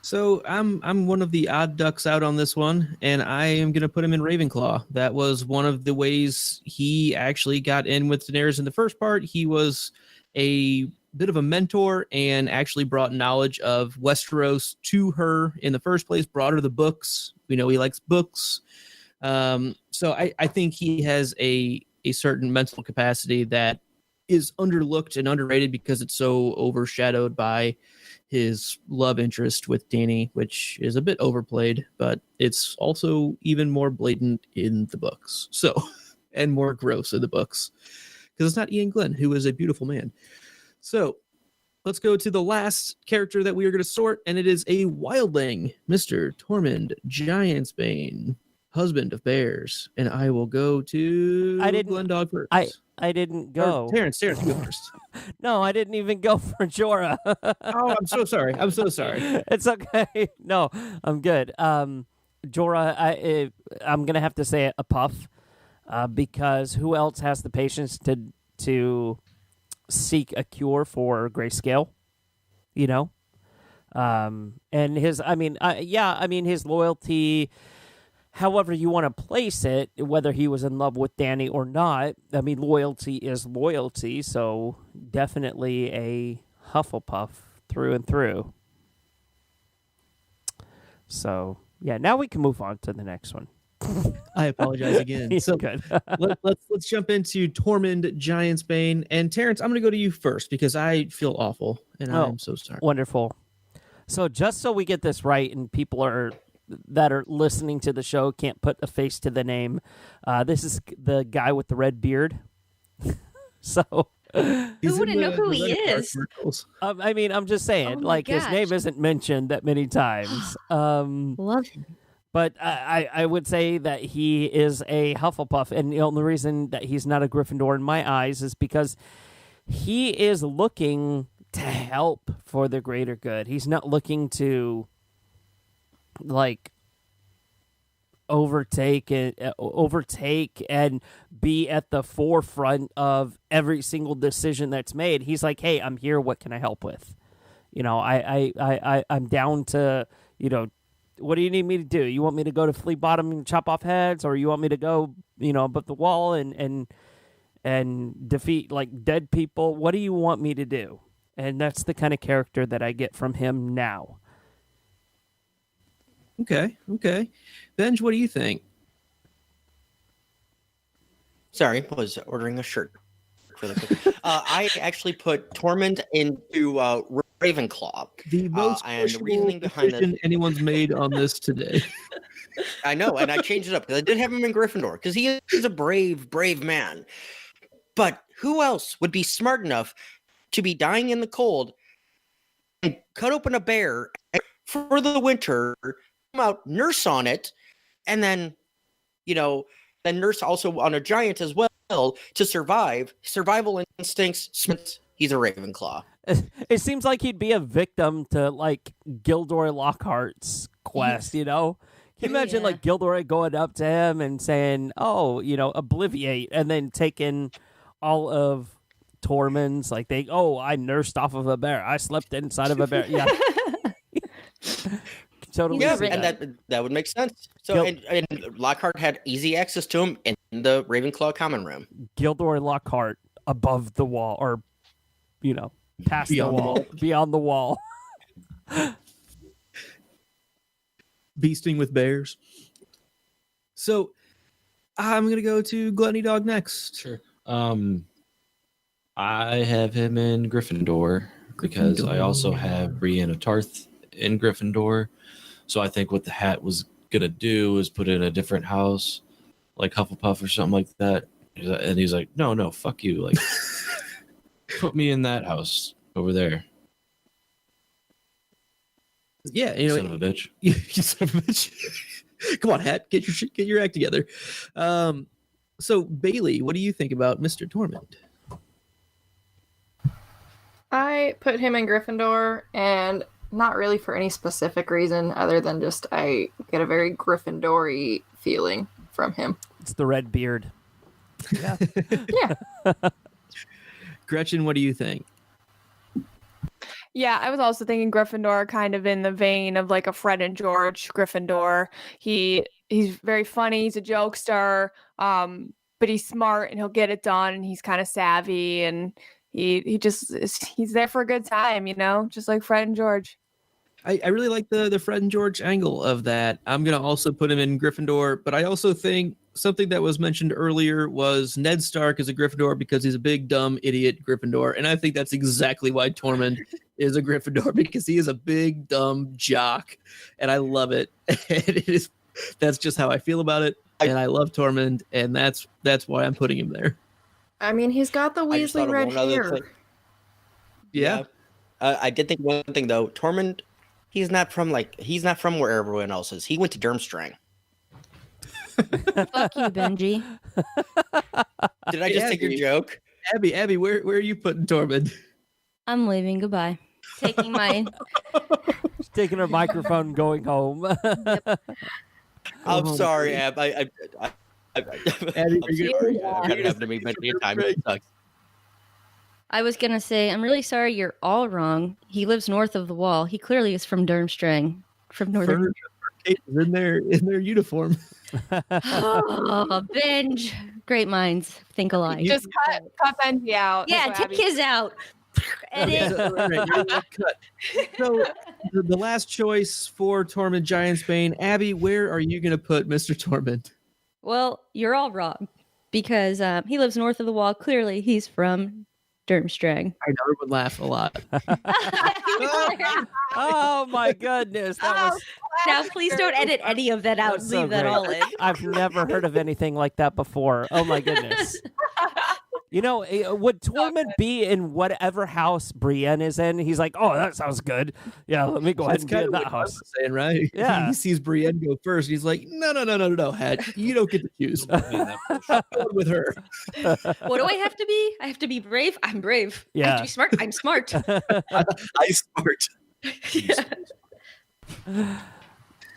So I'm one of the odd ducks out on this one, and I am going to put him in Ravenclaw. That was one of the ways he actually got in with Daenerys in the first part. He was a bit of a mentor and actually brought knowledge of Westeros to her in the first place, brought her the books. We know he likes books. So I think he has a certain mental capacity that is underlooked and underrated because it's so overshadowed by his love interest with Dany, which is a bit overplayed, but it's also even more blatant in the books. So, and more gross in the books because it's not Ian Glenn, who is a beautiful man. So let's go to the last character that we are going to sort, and it is a wildling, Mr. Tormund Giantsbane, husband of bears. And I will go to Glendog first. I didn't go. Terrence, you go first. No, I didn't even go for Jorah. Oh, I'm so sorry. It's okay. No, I'm good. Jorah, I'm gonna have to say a puff, because who else has the patience to seek a cure for grayscale? You know, and his, his loyalty. However you want to place it, whether he was in love with Dany or not, I mean, loyalty is loyalty, so definitely a Hufflepuff through and through. So, yeah, now we can move on to the next one. I apologize again. So good. let's jump into Tormund Giantsbane. And Terrence, I'm going to go to you first because I feel awful, and I'm so sorry. Wonderful. So just so we get this right and people that are listening to the show can't put a face to the name. This is the guy with the red beard. So who wouldn't know who he is? I'm just saying, his name isn't mentioned that many times. Love him. But I would say that he is a Hufflepuff, and the only reason that he's not a Gryffindor in my eyes is because he is looking to help for the greater good. He's not looking to overtake and be at the forefront of every single decision that's made. He's like, hey, I'm here. What can I help with? You know, I'm down to, what do you need me to do? You want me to go to Flea Bottom and chop off heads, or you want me to go, above the wall and defeat dead people? What do you want me to do? And that's the kind of character that I get from him now. Okay. Benj, what do you think? Sorry, I was ordering a shirt. Really quick. I actually put Tormund into Ravenclaw. The most and the reasoning behind that anyone's made on this today. I know, and I changed it up because I did have him in Gryffindor because he is a brave man. But who else would be smart enough to be dying in the cold and cut open a bear for the winter, come out, nurse on it, and then, then nurse also on a giant as well to survive. Survival instincts, he's a Ravenclaw. It seems like he'd be a victim to Gilderoy Lockhart's quest, Can you imagine Gilderoy going up to him and saying, oh, obliviate, and then taking all of Tormund's, I nursed off of a bear. I slept inside of a bear. Yeah. Totally. Yeah, and that would make sense. So, and Lockhart had easy access to him in the Ravenclaw common room. Gilderoy Lockhart above the wall, or, past beyond the wall, beyond the wall. Beasting with bears. So, I'm going to go to Glenny Dog next. Sure. I have him in Gryffindor because I also have Brienne of Tarth in Gryffindor. So I think what the hat was going to do is put in a different house, like Hufflepuff or something like that. And he's like, no, fuck you. Put me in that house over there. Yeah, son of a bitch. You son of a bitch. Come on, Hat, get your act together. So Bailey, what do you think about Mr. Tormund? I put him in Gryffindor, and not really for any specific reason other than just I get a very Gryffindor-y feeling from him. It's the red beard. Yeah. Yeah. Gretchen, what do you think? Yeah, I was also thinking Gryffindor, kind of in the vein of a Fred and George Gryffindor. He's very funny. He's a jokester, but he's smart and he'll get it done. And he's kind of savvy, and he's there for a good time, just like Fred and George. I really like the Fred and George angle of that. I'm going to also put him in Gryffindor, but I also think something that was mentioned earlier was Ned Stark is a Gryffindor because he's a big, dumb, idiot Gryffindor. And I think that's exactly why Tormund is a Gryffindor, because he is a big, dumb jock. And I love it. And that's just how I feel about it. And I love Tormund, and that's why I'm putting him there. I mean, he's got the I just thought Weasley of red one other hair. thing. Yeah. I did think one thing though. Tormund, he's not from where everyone else is. He went to Durmstrang. Fuck you, Benji. Did I just take your joke? Abby, where are you putting Tormund? I'm leaving. Goodbye. Taking my. She's taking her microphone and going home. I'm sorry, Ab. Abby, I'm sorry. That happened to me many a time. It sucks. I was gonna say, I'm really sorry. You're all wrong. He lives north of the wall. He clearly is from Durmstrang, from northern. In their uniform. Oh, Benj. Great minds think alike. Just cut Benji out. Yeah, That's what take Abby- his out. Edit. Cut. So the last choice for Tormund Giantsbane, Abby, where are you going to put Mr. Tormund? Well, you're all wrong because he lives north of the wall. Clearly, he's from Durmstrang. I know everyone laugh a lot. Oh my goodness. That was Now, please don't edit any of that out. was so Leave that great. all in. I've never heard of anything like that before. Oh my goodness. You know, would Tormund be in whatever house Brienne is in? He's like, oh, that sounds good. Yeah, let me go ahead and be in that house. Saying, right? Yeah. He sees Brienne go first. He's like, no, Hat. You don't get to choose. I'm going with her. What do I have to be? I have to be brave. I'm brave. I have Yeah. to be smart. I'm smart. I smart.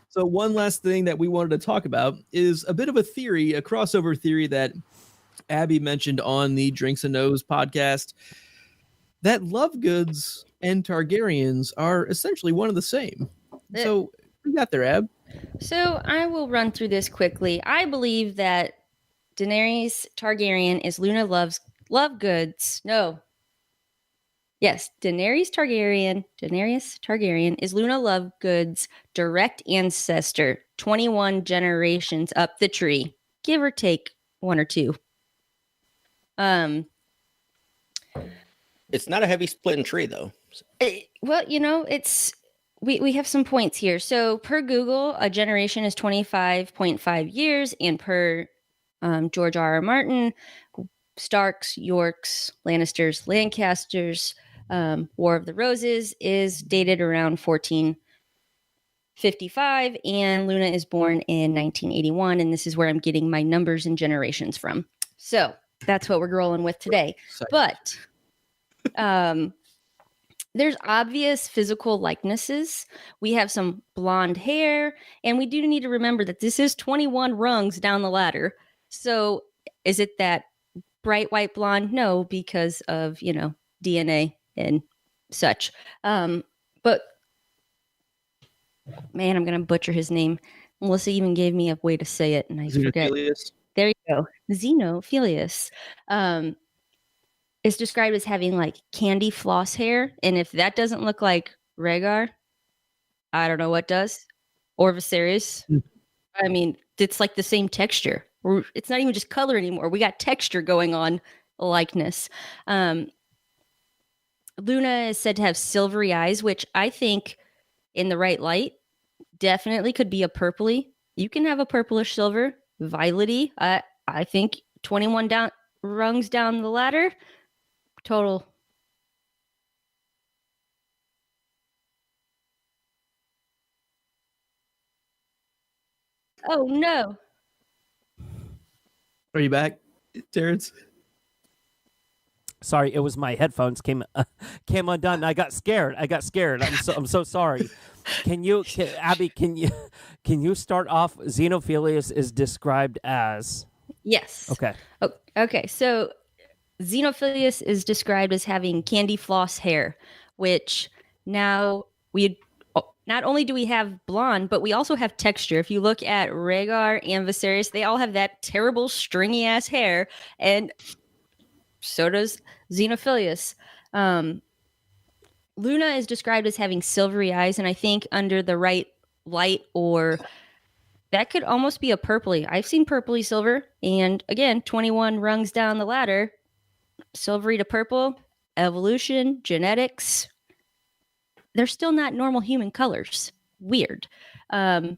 So one last thing that we wanted to talk about is a bit of a theory, a crossover theory that Abby mentioned on the Drinks and Nose podcast, that Lovegoods and Targaryens are essentially one and the same. So we got there, Ab. So I will run through this quickly. I believe that Daenerys Targaryen is Luna Lovegood's. No. Yes, Daenerys Targaryen is Luna Lovegood's direct ancestor, 21 generations up the tree, give or take one or two. It's not a heavy splitting tree though. Well, it's we have some points here. So per Google, a generation is 25.5 years, and per George R.R. Martin, Starks, Yorks, Lannisters, Lancasters, War of the Roses is dated around 1455, and Luna is born in 1981, and this is where I'm getting my numbers and generations from. So that's what we're rolling with today. But there's obvious physical likenesses. We have some blonde hair, and we do need to remember that this is 21 rungs down the ladder. So is it that bright white blonde? No, because of, DNA and such. But man, I'm going to butcher his name. Melissa even gave me a way to say it, and I forget. There you go. Xenophilius is described as having like candy floss hair. And if that doesn't look like Rhaegar, I don't know what does. Or Viserys. I mean, it's like the same texture. It's not even just color anymore. We got texture going on, likeness. Luna is said to have silvery eyes, which I think in the right light definitely could be a purpley. You can have a purplish silver. Violety, I think 21 rungs down the ladder. Total. Oh no. Are you back, Terrence? Sorry, it was my headphones came undone. I got scared. I'm so sorry. Abby, can you start off? Xenophilius is described as. Yes. Okay. Okay. So Xenophilius is described as having candy floss hair, which now not only do we have blonde, but we also have texture. If you look at Rhaegar and Viserys, they all have that terrible stringy ass hair, and So does Xenophilius. Luna is described as having silvery eyes, and I think under the right light, or that could almost be a purpley. I've seen purpley silver, and again, 21 rungs down the ladder, silvery to purple, evolution, genetics. They're still not normal human colors. Weird. That's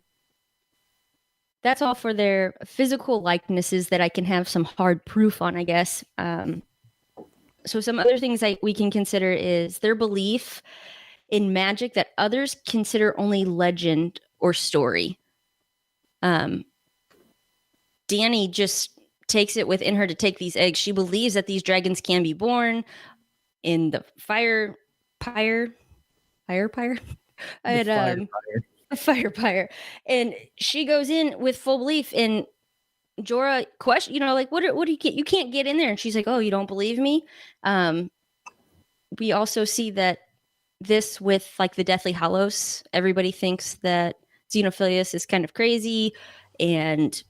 all for their physical likenesses that I can have some hard proof on, I guess. So some other things we can consider is their belief in magic that others consider only legend or story. Dany just takes it within her to take these eggs. She believes that these dragons can be born in the fire pyre. Fire pyre. And she goes in with full belief. And Jorah question, like, what do you get? You can't get in there. And she's like, oh, you don't believe me? We also see that this with like the Deathly Hallows, everybody thinks that Xenophilius is kind of crazy and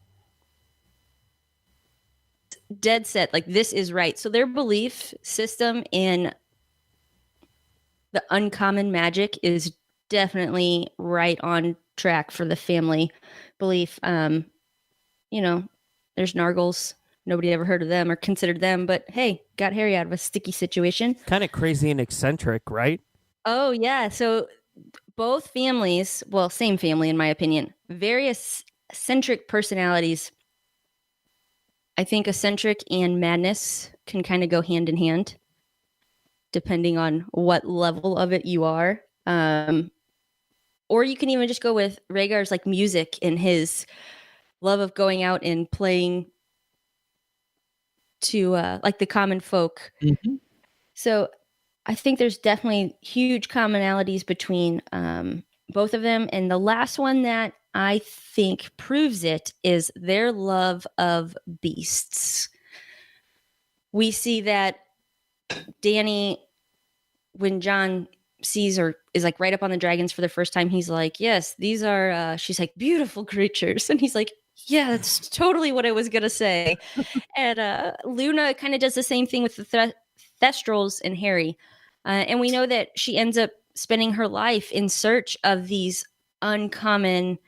dead set, like this is right. So their belief system in the uncommon magic is definitely right on track for the family belief. There's Nargles. Nobody ever heard of them or considered them, but hey, got Harry out of a sticky situation. Kind of crazy and eccentric, right? Oh, yeah. So both families, well, same family in my opinion, various eccentric personalities. I think eccentric and madness can kind of go hand in hand, depending on what level of it you are. Or you can even just go with Rhaegar's like music and his love of going out and playing to like the common folk. Mm-hmm. So I think there's definitely huge commonalities between both of them. And the last one that I think proves it is their love of beasts. We see that Dany, when Jon sees or is like right up on the dragons for the first time, he's like, yes, these are, she's like, beautiful creatures. And he's like, yeah, that's totally what I was going to say. And Luna kind of does the same thing with the Thestrals and Harry. And we know that she ends up spending her life in search of these uncommon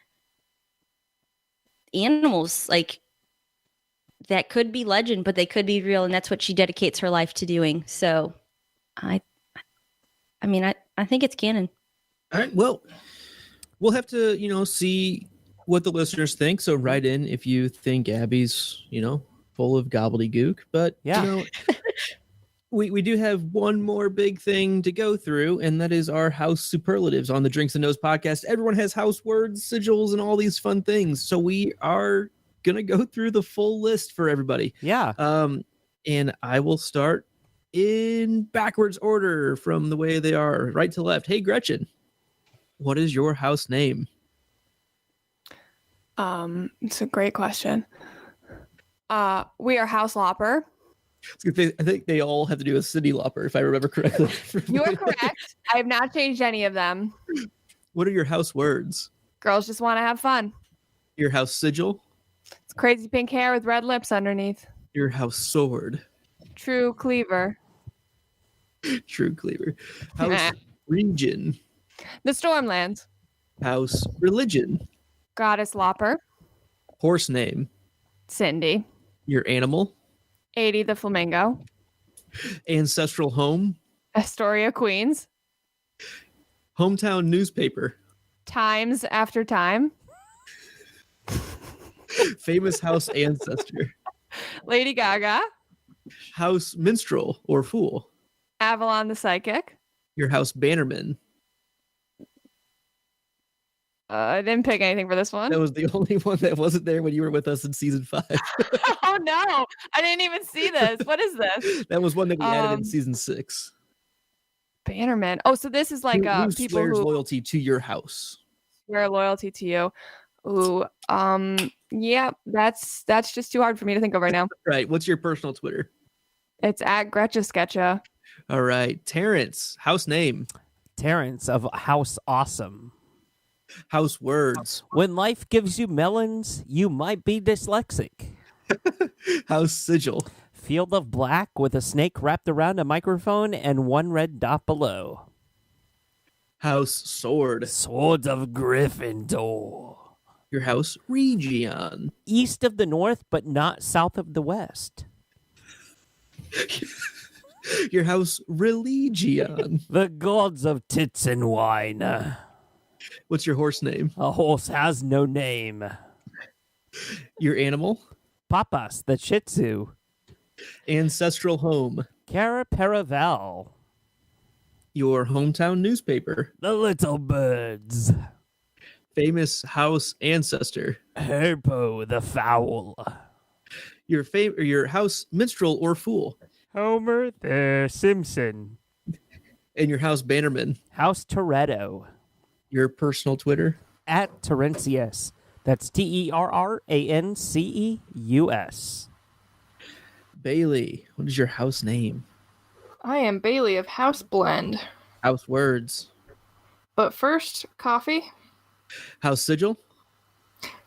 animals, like that could be legend, but they could be real. And that's what she dedicates her life to doing. So I think it's canon. All right. Well, we'll have to, see what the listeners think. So write in if you think Abby's, full of gobbledygook. But, yeah. We do have one more big thing to go through, and that is our house superlatives on the Drinks and Nose podcast. Everyone has house words, sigils, and all these fun things. So we are going to go through the full list for everybody. Yeah. And I will start in backwards order from the way they are, right to left. Hey, Gretchen, what is your house name? It's a great question. We are House Lopper. I think they all have to do a City Lopper, if I remember correctly. You are correct. I have not changed any of them. What are your house words? Girls just want to have fun. Your house sigil? It's crazy pink hair with red lips underneath. Your house sword? True cleaver. True cleaver. House region? The Stormlands. House religion? Goddess Lopper. Horse name? Cindy. Your animal? 80 the flamingo. Ancestral home? Astoria, Queens. Hometown newspaper? Times after time. Famous house ancestor? Lady Gaga. House minstrel or fool? Avalon the Psychic. Your house bannerman? I didn't pick anything for this one. That was the only one that wasn't there when you were with us in season 5. Oh no, I didn't even see this. What is this? That was one that we added in season 6. Bannerman. Oh, so this is like who people swears who loyalty to your house. swear loyalty to you. Ooh, yeah, that's just too hard for me to think of right now. Right. What's your personal Twitter? It's at Gretcha Sketcha. All right, Terrence. House name? Terrence of House Awesome. House words? When life gives you melons, you might be dyslexic. House sigil? Field of black with a snake wrapped around a microphone and one red dot below. House Sword. Swords of Gryffindor. Your house Region. East of the north, but not south of the west. Your house Religion. The gods of tits and wine. What's your horse name? A horse has no name. Your animal? Papas, the Shih Tzu. Ancestral home. Cara Paravel. Your hometown newspaper. The Little Birds. Famous house ancestor. Herpo the Fowl. Your house minstrel or fool. Homer the Simpson. And your house bannerman. House Toretto. Your personal Twitter. At Terentius. That's TERRANCEUS. Bailey. What is your house name? I am Bailey of House Blend. House words. But first, coffee. House sigil.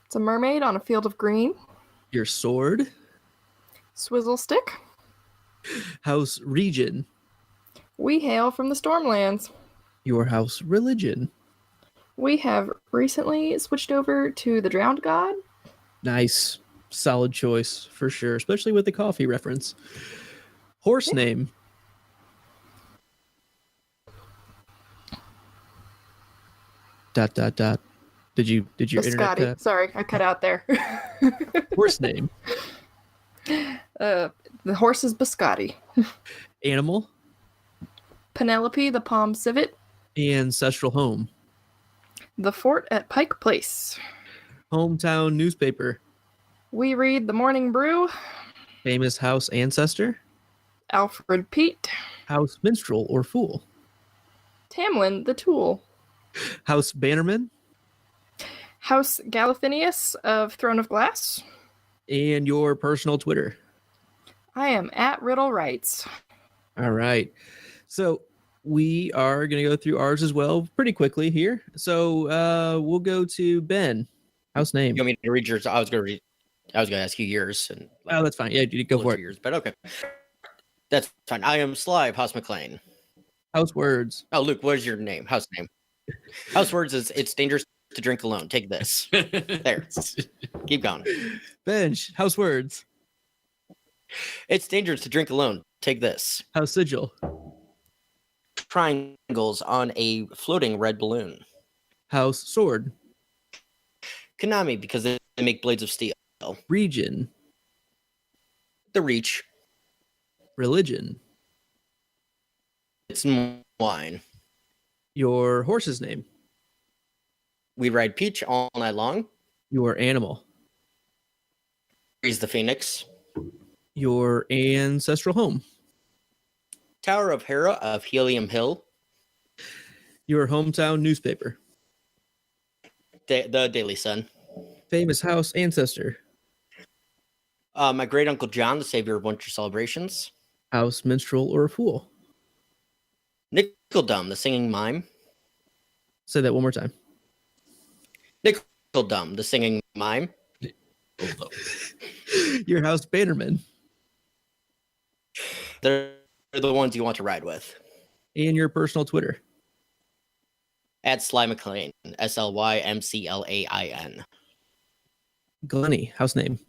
It's a mermaid on a field of green. Your sword. Swizzle stick. House region. We hail from the Stormlands. Your house religion. We have recently switched over to the Drowned God. Nice. Solid choice for sure, especially with the coffee reference. Horse name. Dot dot dot. Did your internet Biscotti. Sorry, I cut out there. horse name? The horse is Biscotti. Animal. Penelope the Palm Civet. Ancestral home. The Fort at Pike Place. Hometown newspaper. We read the Morning Brew. Famous house ancestor. Alfred Pete. House minstrel or fool. Tamlin the Tool. House bannerman. House Galathinius of Throne of Glass. And your personal Twitter. I am at Riddle Writes. All right. So we are going to go through ours as well pretty quickly here. So we'll go to Ben. House name. You want me to read yours? I was going to ask you yours. And Oh, that's fine. Yeah, you go for it. yours, but okay. That's fine. I am Sly of House McLean. House words. Oh, Luke, what is your name? House name. House words is it's dangerous to drink alone. Take this. There. Keep going. Bench. House words. It's dangerous to drink alone. Take this. House sigil. Triangles on a floating red balloon. House sword. Konami, because they make blades of steel. Region. The Reach. Religion. It's wine. Your horse's name. We ride Peach all night long. Your animal. He's the Phoenix. Your ancestral home. Tower of Hera of Helium Hill. Your hometown newspaper. The Daily Sun. Famous house ancestor. My great uncle John, the savior of winter celebrations. House minstrel or fool. Nickeldum, the singing mime. Say that one more time. Nickeldum, the singing mime. Your house bannerman. They're the ones you want to ride with. And your personal Twitter. At Sly McLean. SLYMCLAIN. Glenny. House name.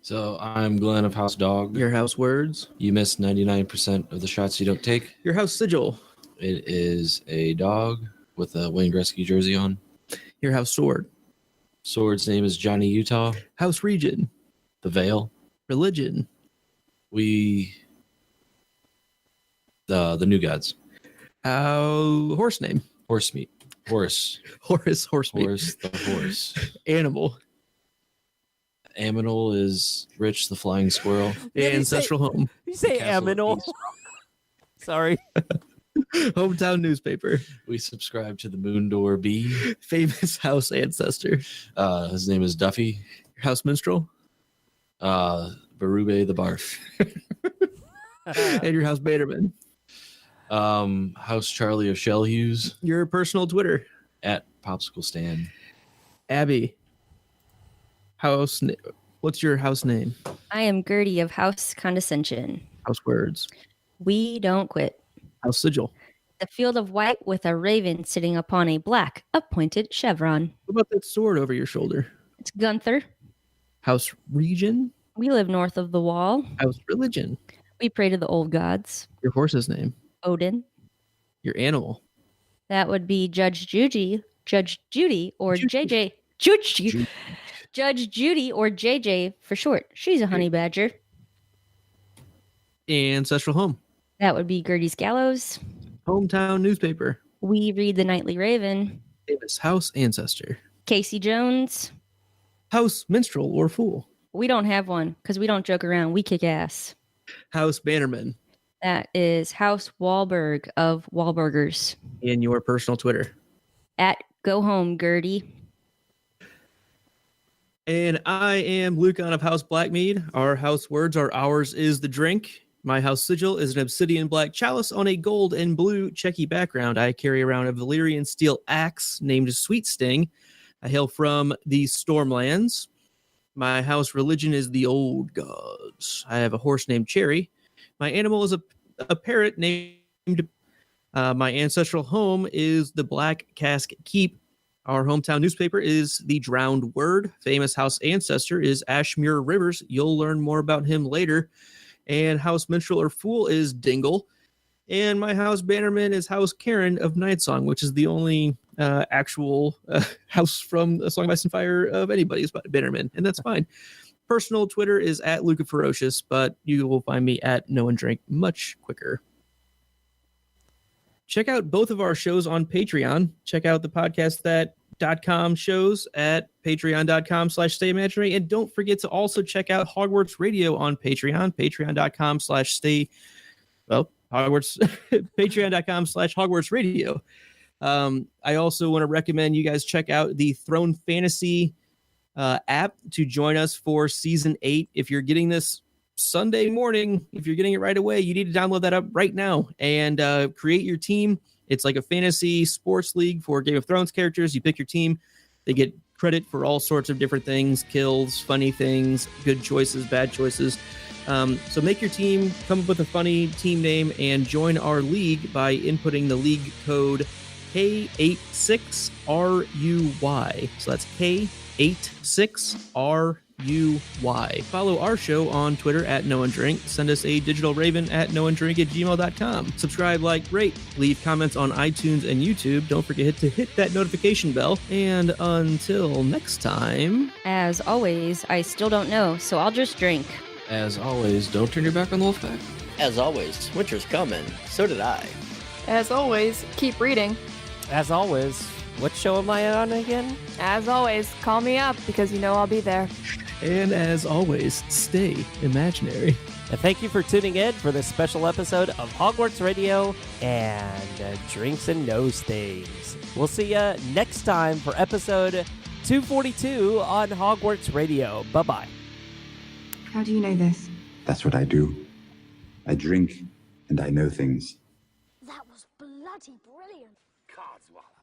So I'm Glenn of House Dog. Your house words. You miss 99% of the shots you don't take. Your house sigil. It is a dog with a Wayne Gretzky jersey on. Your house sword. Sword's name is Johnny Utah. House region. The Veil. Religion. The New Gods. Horse name. Horse meat. Horse. Horse meat. Horse. The horse. Animal. Aminal is Rich the Flying Squirrel. Ancestral home. You say Castle of aminal. Peace. Sorry. Hometown newspaper. We subscribe to the Moondor Bee. Famous house ancestor. His name is Duffy. Your house minstrel. Barube the Barf. And your house bannerman. House Charlie of Shell Hughes. Your personal Twitter. At Popsicle Stand. Abby. House What's your house name? I am Gertie of House Condescension. House words. We don't quit. House sigil. The field of white with a raven sitting upon a black, appointed chevron. What about that sword over your shoulder? It's Gunther. House region. We live north of the wall. House religion. We pray to the old gods. Your horse's name. Odin. Your animal. That would be Judge Judy, or JJ. Judge Judy, or JJ for short. She's a honey badger. Ancestral home. That would be Gertie's Gallows. Hometown newspaper. We read the Nightly Raven. Davis. House ancestor. Casey Jones. House minstrel or fool. We don't have one because we don't joke around. We kick ass. House bannerman. That is House Wahlberg of Wahlburgers. And your personal Twitter. At Go Home, Gertie. And I am Lucan of House Blackmead. Our house words are ours is the drink. My house sigil is an obsidian black chalice on a gold and blue checky background. I carry around a Valyrian steel axe named Sweet Sting. I hail from the Stormlands. My house religion is the old gods. I have a horse named Cherry. My animal is a parrot named... my ancestral home is the Black Cask Keep. Our hometown newspaper is the Drowned Word. Famous house ancestor is Ashmere Rivers. You'll learn more about him later. And house minstrel or fool is Dingle. And my house bannerman is House Karen of Nightsong, which is the only actual house from A Song of Ice and Fire of anybody's bannerman. And that's fine. Personal Twitter is at Luca Ferocious, but you will find me at No One Drink much quicker. Check out both of our shows on Patreon. Check out the podcast.com shows at patreon.com/stayimaginary. And don't forget to also check out Hogwarts Radio on Patreon, patreon.com/stay, Hogwarts, patreon.com/Hogwarts Radio. I also want to recommend you guys check out the Throne Fantasy app to join us for season 8. If you're getting this Sunday morning, if you're getting it right away, you need to download that up right now and create your team. It's like a fantasy sports league for Game of Thrones characters. You pick your team. They get credit for all sorts of different things, kills, funny things, good choices, bad choices. So make your team, come up with a funny team name, and join our league by inputting the league code K86RUY. So that's K86RUY. Follow our show on Twitter at No One Drink. Send us a digital raven at noonedrink@gmail.com. Subscribe, like, rate, leave comments on iTunes and YouTube. Don't forget to hit that notification bell. And until next time, as always, I still don't know, so I'll just drink. As always, don't turn your back on the Wolfpack. As always, winter's coming. So did I. As always, keep reading. As always, what show am I on again? As always, call me up because you know I'll be there. and as always, stay imaginary. And thank you for tuning in for this special episode of Hogwarts Radio and Drinks and Nose Things. We'll see you next time for episode 242 on Hogwarts Radio. Bye-bye. How do you know this? That's what I do. I drink and I know things. That was bloody brilliant. Codswallop.